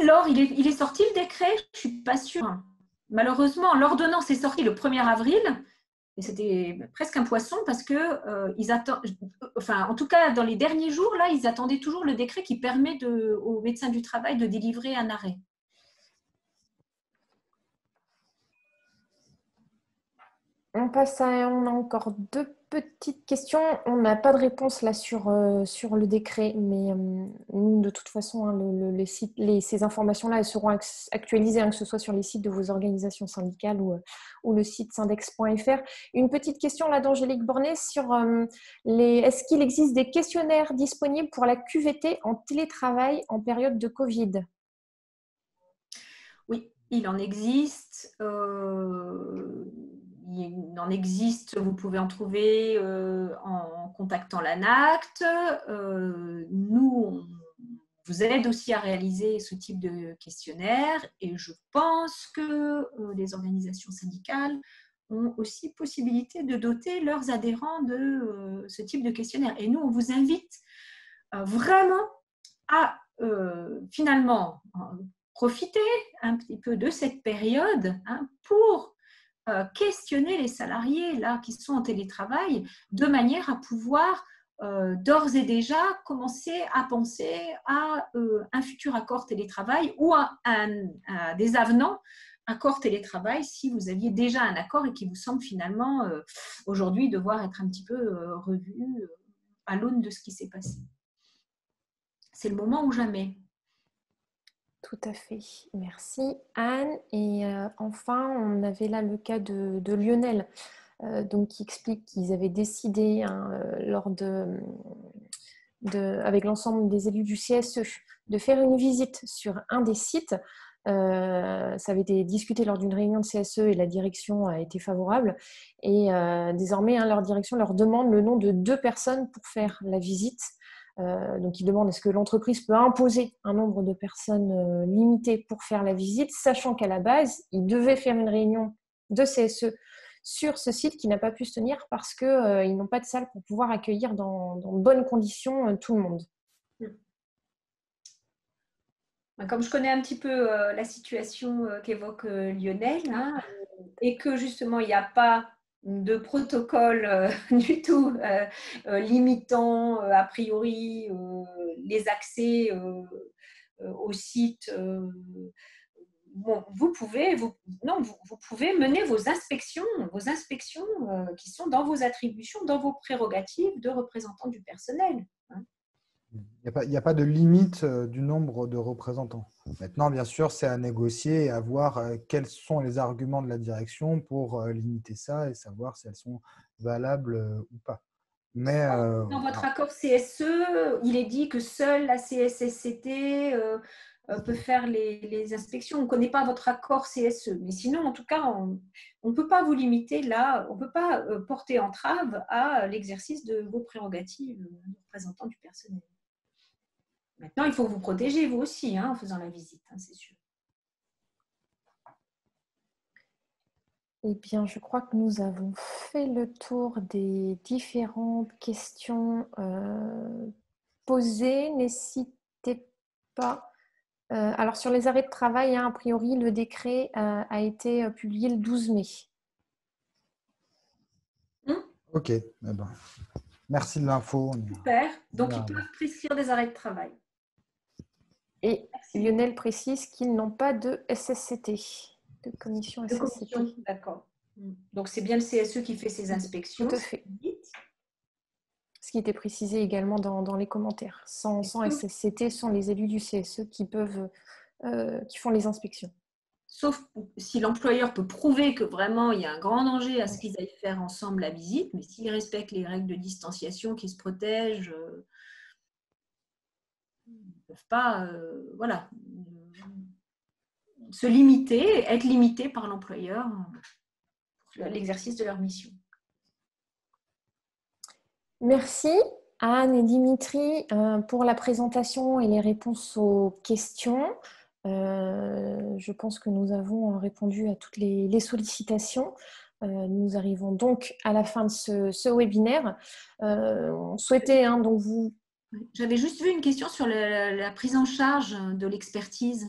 Laure, il est sorti le décret? Je ne suis pas sûre. Malheureusement, l'ordonnance est sortie le 1er avril et c'était presque un poisson parce que ils attendent, en tout cas dans les derniers jours, là, ils attendaient toujours le décret qui permet au médecin du travail de délivrer un arrêt. On a encore 2 petites questions. On n'a pas de réponse là sur le décret, mais nous, de toute façon, ces informations-là, elles seront actualisées, que ce soit sur les sites de vos organisations syndicales ou le site syndex.fr. Une petite question là d'Angélique Bornet sur est-ce qu'il existe des questionnaires disponibles pour la QVT en télétravail en période de Covid? Oui, il en existe. Il en existe, vous pouvez en trouver en contactant l'ANACT. Nous, on vous aide aussi à réaliser ce type de questionnaire et je pense que les organisations syndicales ont aussi possibilité de doter leurs adhérents de ce type de questionnaire. Et nous, on vous invite vraiment à finalement profiter un petit peu de cette période pour questionner les salariés là, qui sont en télétravail de manière à pouvoir d'ores et déjà commencer à penser à un futur accord télétravail ou à des avenants accord télétravail si vous aviez déjà un accord et qui vous semble finalement aujourd'hui devoir être un petit peu revu à l'aune de ce qui s'est passé. C'est le moment ou jamais. Tout à fait. Merci Anne. Et enfin, on avait là le cas de Lionel, qui explique qu'ils avaient décidé avec l'ensemble des élus du CSE de faire une visite sur un des sites. Ça avait été discuté lors d'une réunion de CSE et la direction a été favorable. Et désormais, leur direction leur demande le nom de 2 personnes pour faire la visite. Donc, ils demandent est-ce que l'entreprise peut imposer un nombre de personnes limité pour faire la visite, sachant qu'à la base, ils devaient faire une réunion de CSE sur ce site qui n'a pas pu se tenir parce qu'ils n'ont pas de salle pour pouvoir accueillir dans de bonnes conditions tout le monde. Comme je connais un petit peu la situation qu'évoque Lionel, hein, et que justement il n'y a pas de protocole du tout limitant a priori les accès au site, bon, vous pouvez mener vos inspections qui sont dans vos attributions, dans vos prérogatives de représentants du personnel. Hein. Il n'y a pas de limite du nombre de représentants. Maintenant, bien sûr, c'est à négocier et à voir quels sont les arguments de la direction pour limiter ça et savoir si elles sont valables ou pas. Mais, dans votre accord CSE, il est dit que seule la CSSCT peut faire les inspections. On ne connaît pas votre accord CSE. Mais sinon, en tout cas, on ne peut pas vous limiter là, on ne peut pas porter entrave à l'exercice de vos prérogatives de représentant du personnel. Maintenant, il faut vous protéger, vous aussi, en faisant la visite, c'est sûr. Eh bien, je crois que nous avons fait le tour des différentes questions posées. N'hésitez pas. Alors, sur les arrêts de travail, a priori, le décret a été publié le 12 mai. Ok. Eh ben, merci de l'info. Super. Donc, ils peuvent prescrire des arrêts de travail. Et Lionel précise qu'ils n'ont pas de SSCT, de commission SSCT. D'accord. Donc, c'est bien le CSE qui fait ces inspections. Tout à fait. Ce qui était précisé également dans les commentaires. Sans SSCT, sont les élus du CSE qui font les inspections. Sauf si l'employeur peut prouver que vraiment il y a un grand danger à ce qu'ils aillent faire ensemble la visite, mais s'ils respectent les règles de distanciation, qu'ils se protègent, ils ne peuvent pas se limiter, être limités par l'employeur pour l'exercice de leur mission. Merci Anne et Dimitri pour la présentation et les réponses aux questions. Je pense que nous avons répondu à toutes les sollicitations. Nous arrivons donc à la fin de ce webinaire. On souhaitait donc vous... J'avais juste vu une question sur la prise en charge de l'expertise.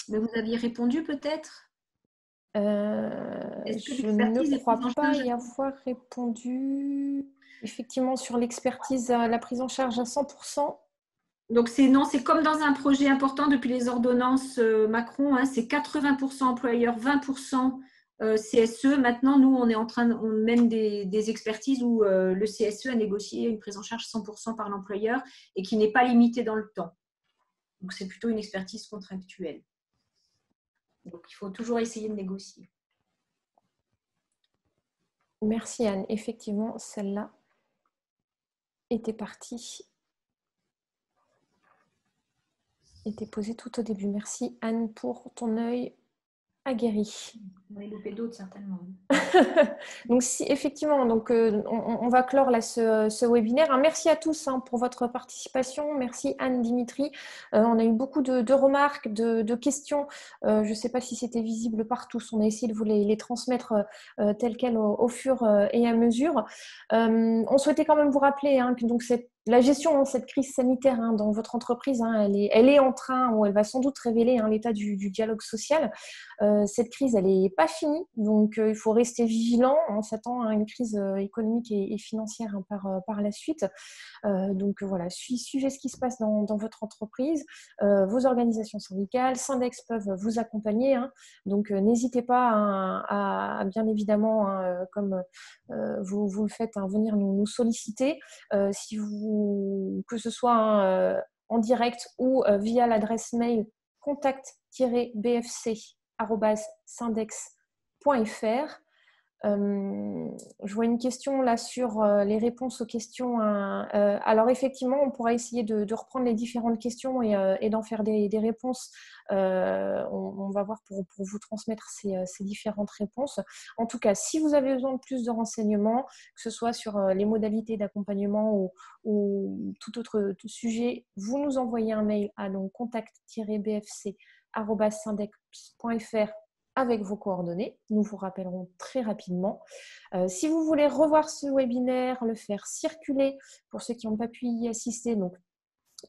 Mais vous aviez répondu peut-être ? Je ne crois pas y avoir répondu. Effectivement, sur l'expertise, la prise en charge à 100%. Donc, c'est comme dans un projet important depuis les ordonnances Macron, c'est 80% employeurs, 20% CSE. Maintenant, nous, on mène des expertises où le CSE a négocié une prise en charge 100% par l'employeur et qui n'est pas limitée dans le temps. Donc, c'est plutôt une expertise contractuelle. Donc, il faut toujours essayer de négocier. Merci Anne. Effectivement, celle-là était posée tout au début. Merci Anne pour ton œil aguerri. On a loupé d'autres certainement. Donc effectivement, on va clore là ce webinaire. Merci à tous pour votre participation. Merci Anne, Dimitri. On a eu beaucoup de remarques, de questions. Je ne sais pas si c'était visible par tous. On a essayé de vous les transmettre telles quelles au fur et à mesure. On souhaitait quand même vous rappeler que donc la gestion de cette crise sanitaire dans votre entreprise, elle est en train, ou elle va sans doute révéler l'état du dialogue social. Cette crise, elle n'est pas finie, donc il faut rester vigilant. On s'attend à une crise économique et financière par la suite. Donc voilà, suivez ce qui se passe dans votre entreprise. Vos organisations syndicales, Syndex peuvent vous accompagner. Donc n'hésitez pas à bien évidemment, comme vous le faites, venir nous solliciter. Que ce soit en direct ou via l'adresse mail contact-bfc@syndex.fr. Je vois une question là sur les réponses aux questions. Alors effectivement, on pourra essayer de reprendre les différentes questions et d'en faire des réponses. On va voir pour vous transmettre ces différentes réponses. En tout cas, si vous avez besoin de plus de renseignements, que ce soit sur les modalités d'accompagnement ou tout autre sujet, vous nous envoyez un mail à contact-bfc@syndex.fr avec vos coordonnées. Nous vous rappellerons très rapidement. Si vous voulez revoir ce webinaire, le faire circuler pour ceux qui n'ont pas pu y assister, donc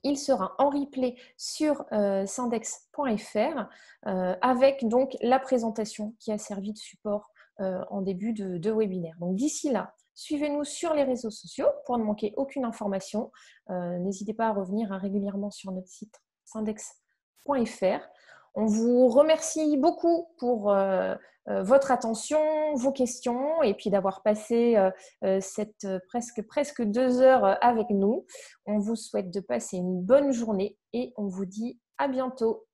il sera en replay sur syndex.fr avec donc la présentation qui a servi de support en début de webinaire. Donc d'ici là, suivez-nous sur les réseaux sociaux pour ne manquer aucune information. N'hésitez pas à revenir régulièrement sur notre site syndex.fr. On vous remercie beaucoup pour votre attention, vos questions et puis d'avoir passé cette presque 2 heures avec nous. On vous souhaite de passer une bonne journée et on vous dit à bientôt.